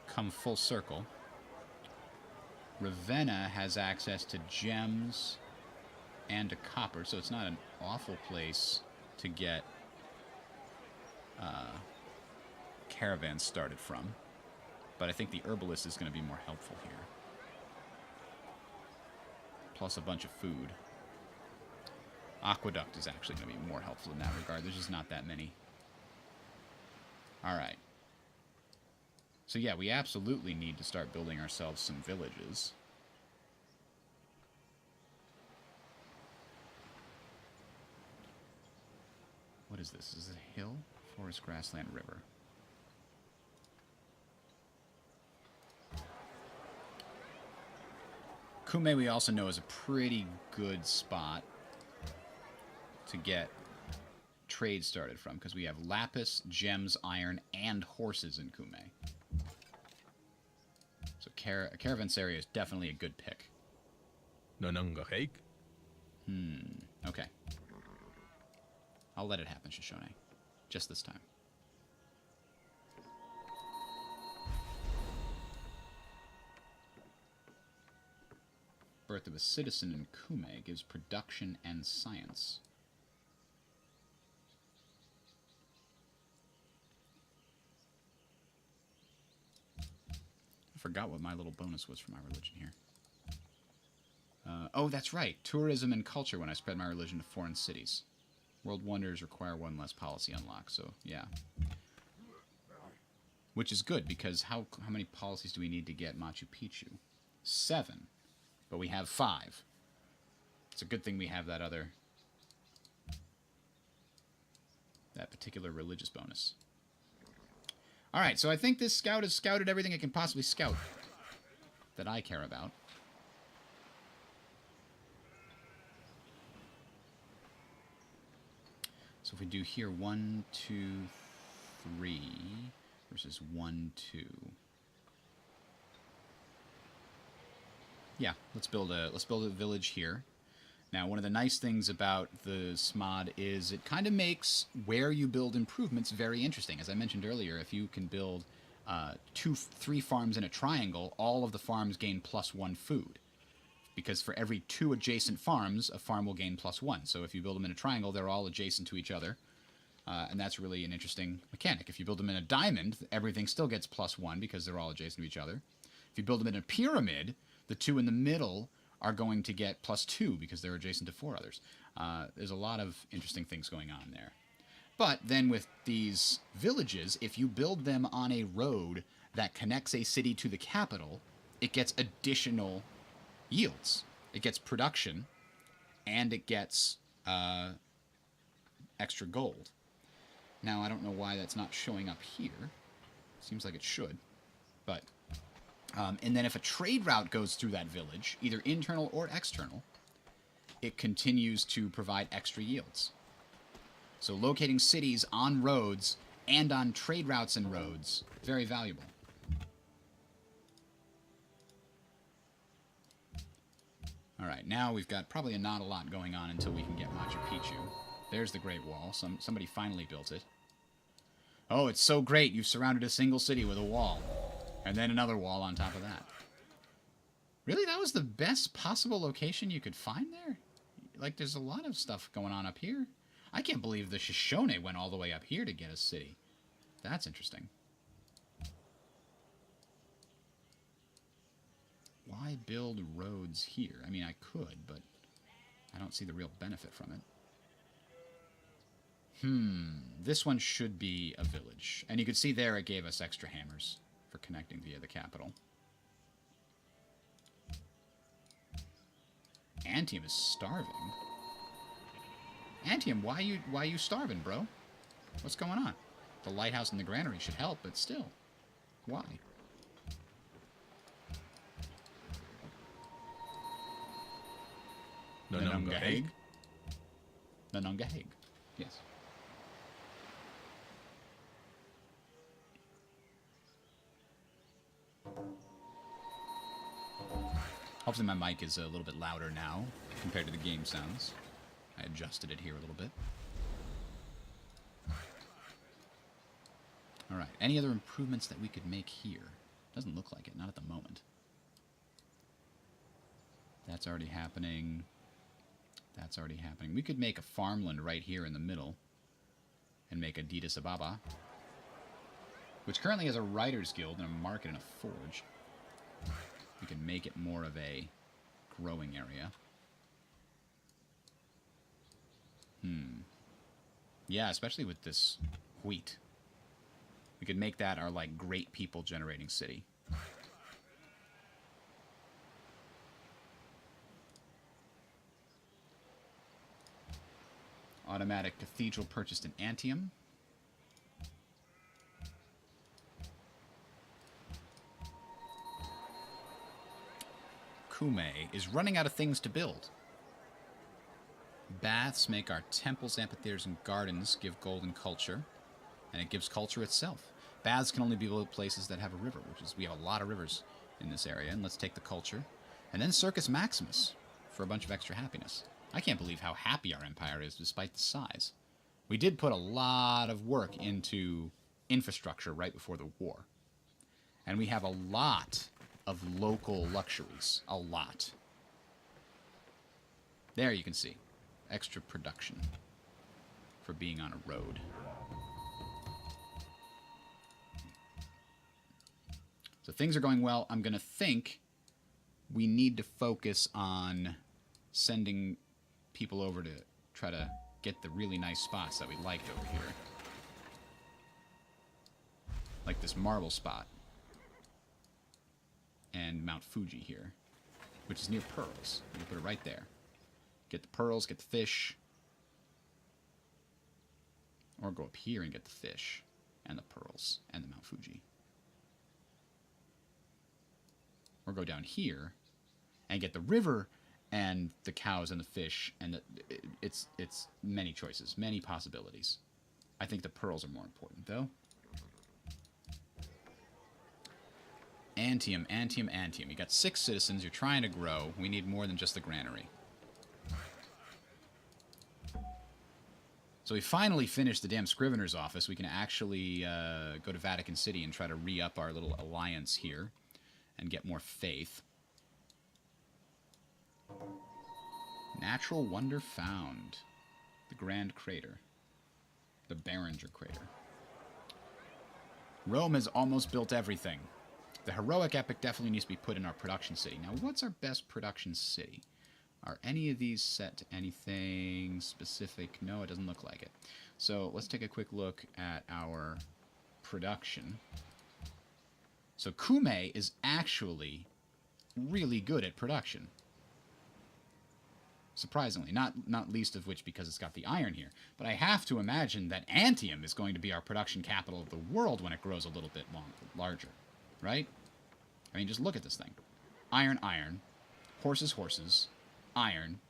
come full circle. Ravenna has access to gems and to copper, so it's not an awful place to get caravans started from. But I think the herbalist is going to be more helpful here. Plus a bunch of food. Aqueduct is actually going to be more helpful in that regard. There's just not that many. Alright. So yeah, we absolutely need to start building ourselves some villages. What is this? Is it a hill? Forest, grassland, river. Kume we also know is a pretty good spot to get trade started from, because we have lapis, gems, iron, and horses in Kume. So caravanserai is definitely a good pick. Okay. I'll let it happen, Shoshone. Just this time. Birth of a citizen in Kume gives production and science. I forgot what my little bonus was for my religion here. Oh, that's right. Tourism and culture when I spread my religion to foreign cities. World wonders require one less policy unlock, so yeah. Which is good, because how many policies do we need to get Machu Picchu? 7. But we have 5. It's a good thing we have that particular religious bonus. Alright, so I think this scout has scouted everything it can possibly scout that I care about. So if we do here 1, 2, 3 versus 1, 2. Yeah, let's build a village here. Now, one of the nice things about this mod is it kind of makes where you build improvements very interesting. As I mentioned earlier, if you can build 3 farms in a triangle, all of the farms gain +1 food. Because for every 2 adjacent farms, a farm will gain +1. So if you build them in a triangle, they're all adjacent to each other. And that's really an interesting mechanic. If you build them in a diamond, everything still gets +1 because they're all adjacent to each other. If you build them in a pyramid, the 2 in the middle are going to get +2 because they're adjacent to 4 others. There's a lot of interesting things going on there. But then with these villages, if you build them on a road that connects a city to the capital, it gets additional yields. It gets production, and it gets extra gold. Now, I don't know why that's not showing up here. Seems like it should. But and then if a trade route goes through that village, either internal or external, it continues to provide extra yields. So locating cities on roads and on trade routes and roads, very valuable. All right, now we've got probably not a lot going on until we can get Machu Picchu. There's the Great Wall. Somebody finally built it. Oh, it's so great. You've surrounded a single city with a wall. And then another wall on top of that. Really? That was the best possible location you could find there? Like, there's a lot of stuff going on up here. I can't believe the Shoshone went all the way up here to get a city. That's interesting. Why build roads here? I mean, I could, but I don't see the real benefit from it. This one should be a village. And you can see there it gave us extra hammers for connecting via the capital. Antium is starving. Antium, why you starving, bro? What's going on? The lighthouse and the granary should help, but still. Why? Nanungaheg? Nanungaheg, yes. Hopefully my mic is a little bit louder now compared to the game sounds. I adjusted it here a little bit. Alright, any other improvements that we could make here? Doesn't look like it, not at the moment. That's already happening. That's already happening. We could make a farmland right here in the middle and make Addis Ababa, which currently has a writer's guild and a market and a forge. We can make it more of a growing area. Yeah, especially with this wheat. We could make that our, like, great people generating city. Automatic cathedral purchased in Antium. Kume is running out of things to build. Baths make our temples, amphitheaters, and gardens give gold and culture, and it gives culture itself. Baths can only be built at places that have a river, which is, we have a lot of rivers in this area, and let's take the culture. And then Circus Maximus for a bunch of extra happiness. I can't believe how happy our empire is despite the size. We did put a lot of work into infrastructure right before the war. And we have a lot of local luxuries. A lot. There you can see. Extra production for being on a road. So things are going well. I'm going to think we need to focus on sending people over to try to get the really nice spots that we liked over here. Like this marble spot. And Mount Fuji here, which is near pearls. We'll put it right there. Get the pearls, get the fish. Or go up here and get the fish and the pearls and the Mount Fuji. Or go down here and get the river and the cows and the fish, and it's many choices, many possibilities. I think the pearls are more important, though. Antium, Antium, Antium. You got 6 citizens. You're trying to grow. We need more than just the granary. So we finally finished the damn Scrivener's office. We can actually go to Vatican City and try to re-up our little alliance here and get more faith. Natural wonder found. The Grand Crater. The Barringer Crater. Rome has almost built everything. The heroic epic definitely needs to be put in our production city. Now, what's our best production city? Are any of these set to anything specific? No, it doesn't look like it. So let's take a quick look at our production. So Kume is actually really good at production. Surprisingly, not least of which because it's got the iron here. But I have to imagine that Antium is going to be our production capital of the world when it grows a little bit larger, right? I mean, just look at this thing. Iron, iron. Horses, horses. Iron.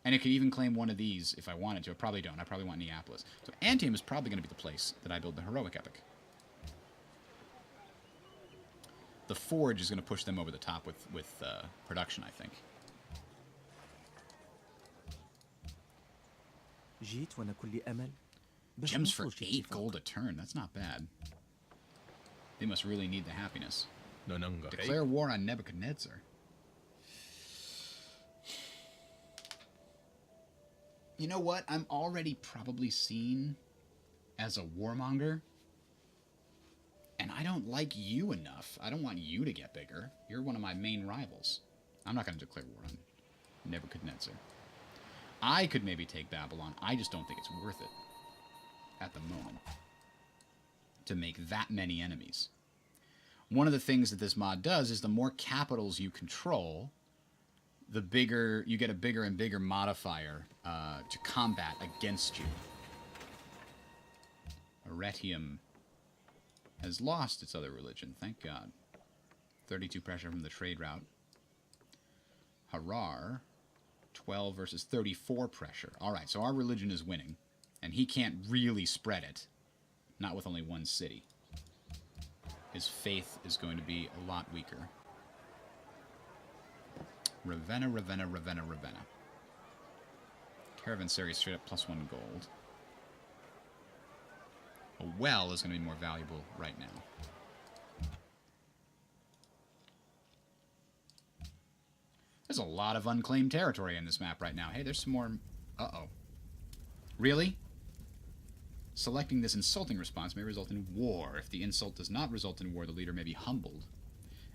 And it could even claim one of these if I wanted to. I probably don't. I probably want Neapolis. So Antium is probably going to be the place that I build the heroic epic. The forge is going to push them over the top with production, I think. جيت وأنا كلي أمل. بس Gems for نوصل شي 8 اتفاق. gold a turn. That's not bad. They must really need the happiness. Nonanga. Declare war on Nebuchadnezzar. You know what? I'm already probably seen as a warmonger. And I don't like you enough. I don't want you to get bigger. You're one of my main rivals. I'm not going to declare war on Nebuchadnezzar. I could maybe take Babylon. I just don't think it's worth it at the moment to make that many enemies. One of the things that this mod does is the more capitals you control, the bigger you get a bigger and bigger modifier to combat against you. Arretium has lost its other religion, thank God. 32 pressure from the trade route. Harar, 12 versus 34 pressure. Alright, so our religion is winning. And he can't really spread it. Not with only one city. His faith is going to be a lot weaker. Ravenna, Ravenna, Ravenna, Ravenna. Caravanserai straight up +1 gold. A well is going to be more valuable right now. There's a lot of unclaimed territory in this map right now. Hey, there's some more... Uh-oh. Really? Selecting this insulting response may result in war. If the insult does not result in war, the leader may be humbled,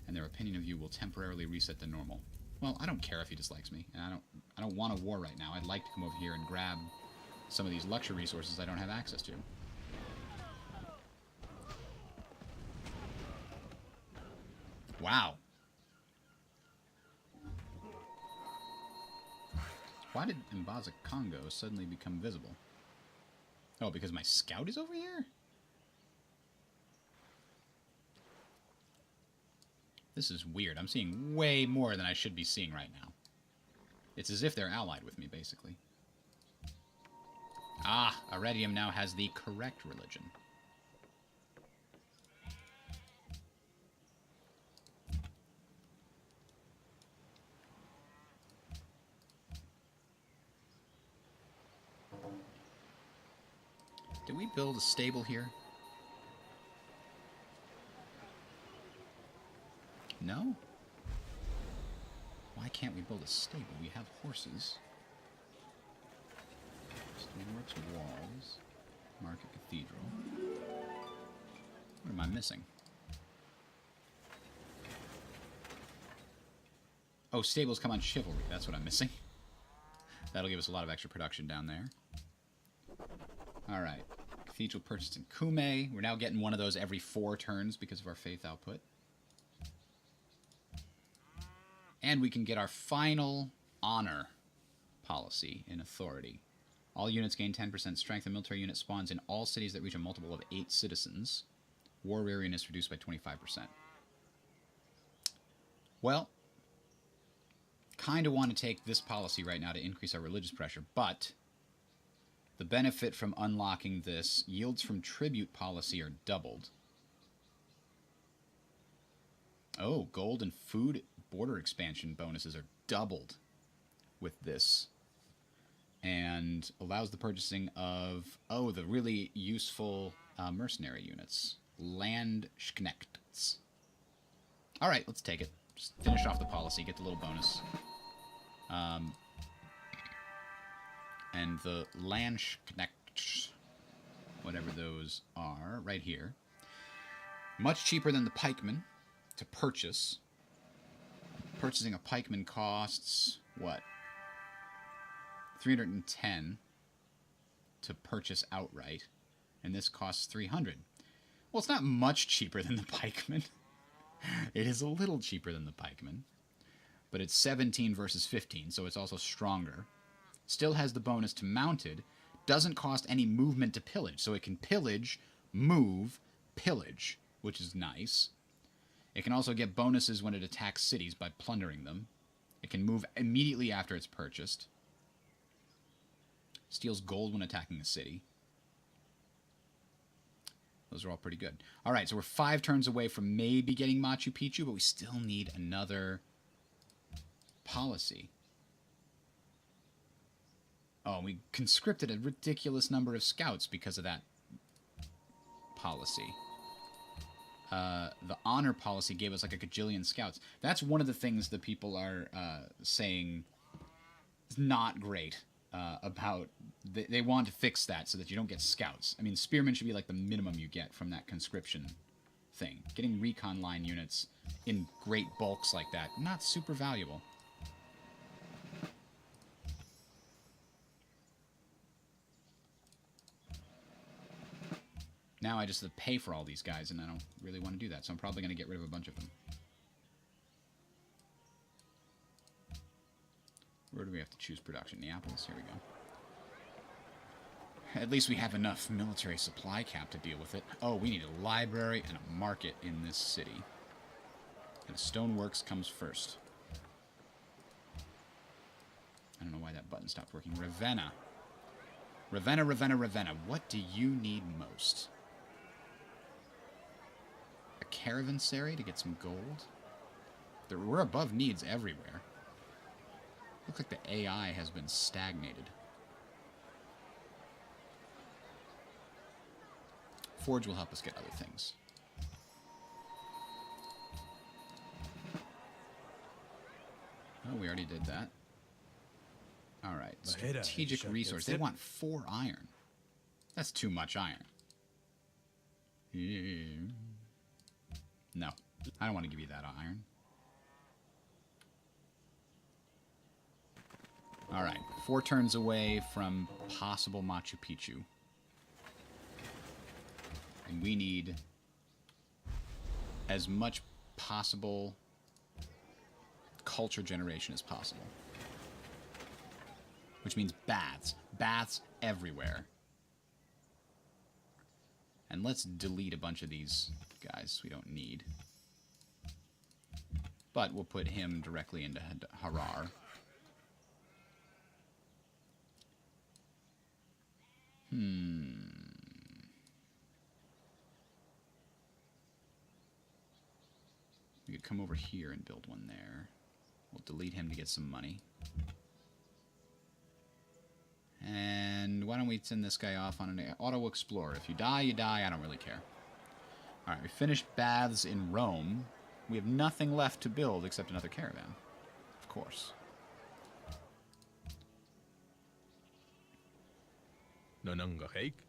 and their opinion of you will temporarily reset to normal. Well, I don't care if he dislikes me, and I don't want a war right now. I'd like to come over here and grab some of these luxury resources I don't have access to. Wow. Why did Mbaza Congo suddenly become visible? Oh, because my scout is over here? This is weird. I'm seeing way more than I should be seeing right now. It's as if they're allied with me, basically. Ah, Arretium now has the correct religion. Did we build a stable here? No? Why can't we build a stable? We have horses. Stoneworks, walls. Market Cathedral. What am I missing? Oh, stables come on chivalry. That's what I'm missing. That'll give us a lot of extra production down there. Alright. Cathedral purchased in Kume. We're now getting one of those every 4 turns because of our faith output. And we can get our final honor policy in authority. All units gain 10% strength. A military unit spawns in all cities that reach a multiple of 8 citizens. War weariness reduced by 25%. Well, kind of want to take this policy right now to increase our religious pressure, but the benefit from unlocking this, yields from tribute policy, are doubled. Oh, gold and food border expansion bonuses are doubled with this. And allows the purchasing of, oh, the really useful mercenary units. Landsknechts. Alright, let's take it. Just finish off the policy, get the little bonus. And the Landsknechts, whatever those are, right here. Much cheaper than the pikemen to purchase. Purchasing a pikeman costs, what? 310 to purchase outright. And this costs 300. Well, it's not much cheaper than the pikeman. It is a little cheaper than the pikeman. But it's 17 versus 15, so it's also stronger. Still has the bonus to mounted. Doesn't cost any movement to pillage. So it can pillage, move, pillage, which is nice. It can also get bonuses when it attacks cities by plundering them. It can move immediately after it's purchased. Steals gold when attacking a city. Those are all pretty good. Alright, so we're 5 turns away from maybe getting Machu Picchu, but we still need another policy. Oh, we conscripted a ridiculous number of scouts because of that policy. The honor policy gave us like a gajillion scouts. That's one of the things that people are saying is not great about. They want to fix that so that you don't get scouts. I mean, spearmen should be like the minimum you get from that conscription thing. Getting recon line units in great bulks like that, not super valuable. Now I just have to pay for all these guys, and I don't really want to do that, so I'm probably going to get rid of a bunch of them. Where do we have to choose production? Neapolis? Here we go. At least we have enough military supply cap to deal with it. Oh, we need a library and a market in this city. And stoneworks comes first. I don't know why that button stopped working. Ravenna. Ravenna, Ravenna, Ravenna. What do you need most? A caravanserai to get some gold? We're above needs everywhere. Looks like the AI has been stagnated. Forge will help us get other things. Oh, we already did that. Alright, strategic resource. They want 4 iron. That's too much iron. No, I don't want to give you that iron. Alright, 4 turns away from possible Machu Picchu. And we need as much possible culture generation as possible. Which means baths. Baths everywhere. And let's delete a bunch of these guys we don't need. But we'll put him directly into Harar. We could come over here and build one there. We'll delete him to get some money. And why don't we send this guy off on an auto explorer? If you die, you die. I don't really care. Alright, we finished baths in Rome. We have nothing left to build except another caravan. Of course.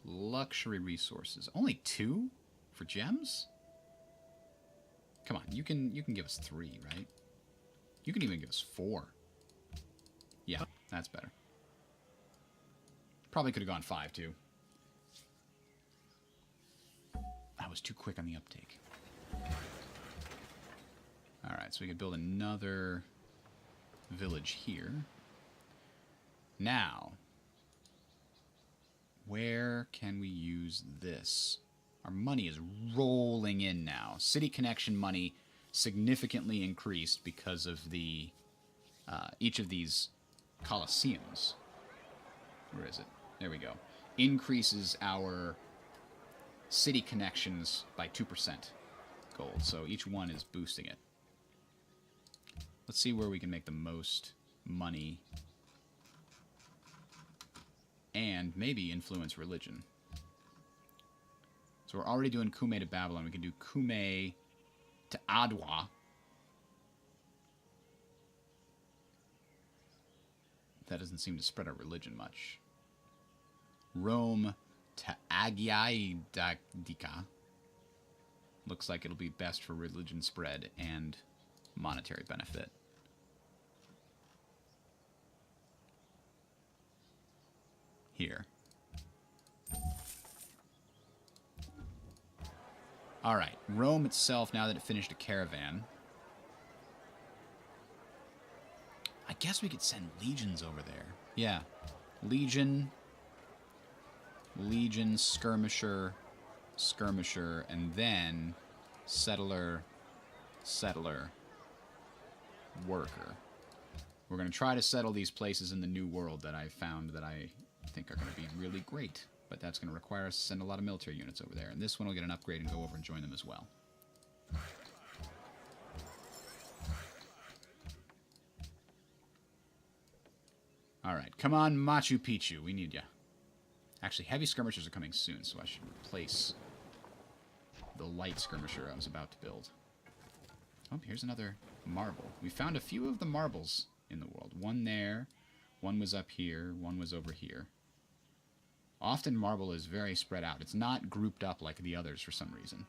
Luxury resources. Only 2 for gems? Come on, you can give us 3, right? You can even give us 4. Yeah, that's better. Probably could have gone 5, too. I was too quick on the uptake. Alright, so we could build another village here. Now, where can we use this? Our money is rolling in now. City connection money significantly increased because of the each of these Colosseums. Where is it? There we go. Increases our city connections by 2% gold. So each one is boosting it. Let's see where we can make the most money and maybe influence religion. So we're already doing Kume to Babylon. We can do Kume to Adwa. That doesn't seem to spread our religion much. Rome to Agiaidika. Looks like it'll be best for religion spread and monetary benefit. Here. Alright, Rome itself, now that it finished a caravan. I guess we could send legions over there. Yeah. Legion, skirmisher, and then settler, worker. We're going to try to settle these places in the New World that I found that I think are going to be really great. But that's going to require us to send a lot of military units over there. And this one will get an upgrade and go over and join them as well. Alright, come on, Machu Picchu. We need ya. Actually, heavy skirmishers are coming soon, so I should replace the light skirmisher I was about to build. Oh, here's another marble. We found a few of the marbles in the world. One there, one was up here, one was over here. Often marble is very spread out. It's not grouped up like the others for some reason.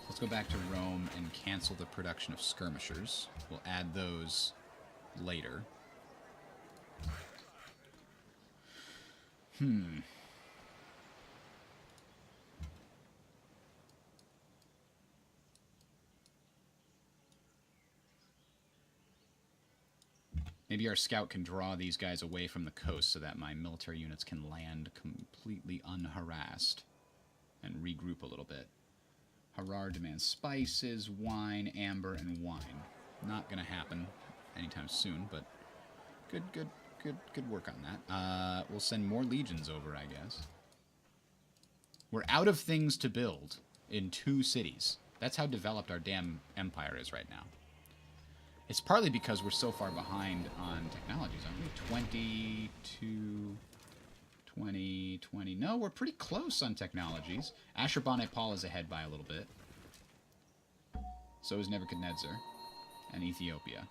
Let's go back to Rome and cancel the production of skirmishers. We'll add those later. Maybe our scout can draw these guys away from the coast so that my military units can land completely unharassed and regroup a little bit. Harar demands spices, wine, amber, and wine. Not going to happen anytime soon, but good work on that. We'll send more legions over, I guess. We're out of things to build in 2 cities. That's how developed our damn empire is right now. It's partly because we're so far behind on technologies, aren't we? 22, 20, 20. No, we're pretty close on technologies. Ashurbanipal is ahead by a little bit. So is Nebuchadnezzar and Ethiopia.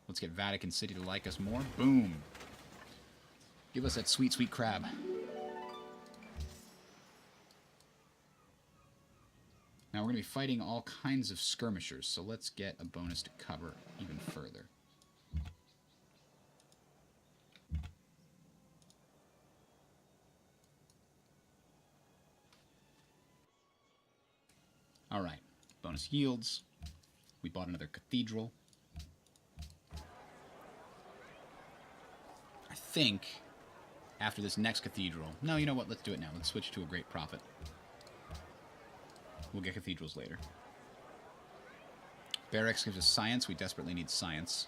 Let's get Vatican City to like us more. Boom. Give us that sweet, sweet crab. Now we're going to be fighting all kinds of skirmishers, so let's get a bonus to cover even further. Alright, bonus yields. We bought another cathedral. I think after this next cathedral... No, you know what? Let's do it now. Let's switch to a great prophet. We'll get cathedrals later. Barracks gives us science. We desperately need science.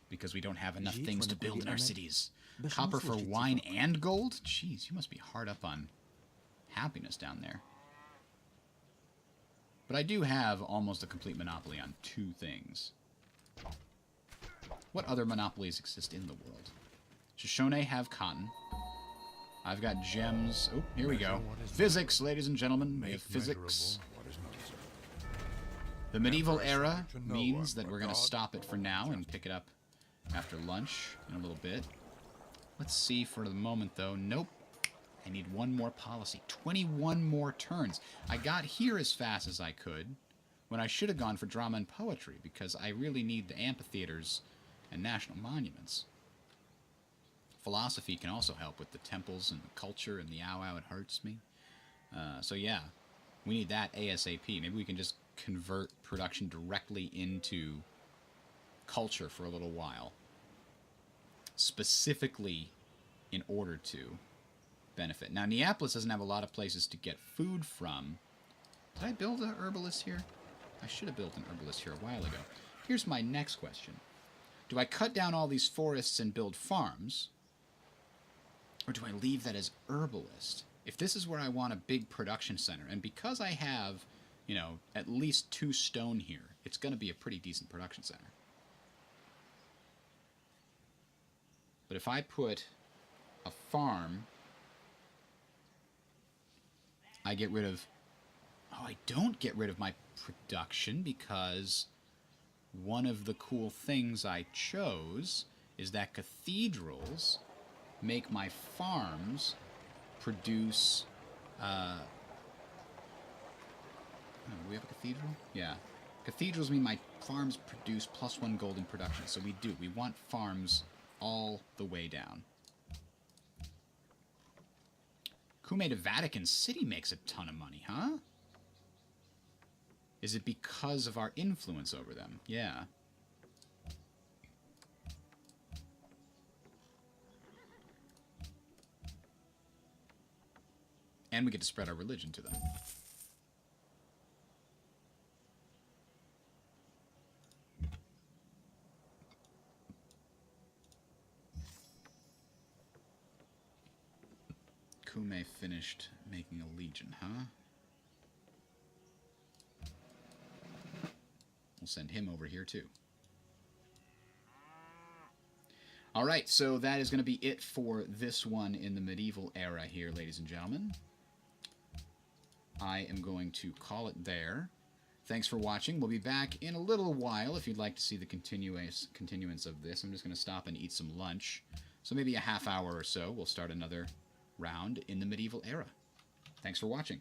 Because we don't have enough things to build in our cities. Copper for wine and gold? Jeez, you must be hard up on happiness down there. But I do have almost a complete monopoly on 2 things. What other monopolies exist in the world? Shoshone have cotton. I've got gems. Oh, here we go. Physics, ladies and gentlemen. We have physics. The medieval era means that we're going to stop it for now and pick it up after lunch in a little bit. Let's see for the moment, though. Nope. I need one more policy. 21 more turns. I got here as fast as I could when I should have gone for drama and poetry because I really need the amphitheaters and national monuments. Philosophy can also help with the temples and the culture and the ow-ow, it hurts me. So yeah, we need that ASAP. Maybe we can just convert production directly into culture for a little while. Specifically in order to benefit. Now, Neapolis doesn't have a lot of places to get food from. Did I build an herbalist here? I should have built an herbalist here a while ago. Here's my next question. Do I cut down all these forests and build farms? Or do I leave that as herbalist? If this is where I want a big production center, and because I have, you know, at least 2 stone here, it's going to be a pretty decent production center. But if I put a farm, I get rid of... Oh, I don't get rid of my production because one of the cool things I chose is that cathedrals make my farms produce... Oh, do we have a cathedral? Yeah. Cathedrals mean my farms produce +1 gold in production. So we do. We want farms all the way down. Kume to Vatican City makes a ton of money, huh? Is it because of our influence over them? Yeah. And we get to spread our religion to them. Kume finished making a legion, huh? We'll send him over here, too. Alright, so that is going to be it for this one in the medieval era here, ladies and gentlemen. I am going to call it there. Thanks for watching. We'll be back in a little while if you'd like to see the continuance of this. I'm just going to stop and eat some lunch. So maybe a half hour or so, we'll start another round in the medieval era. Thanks for watching.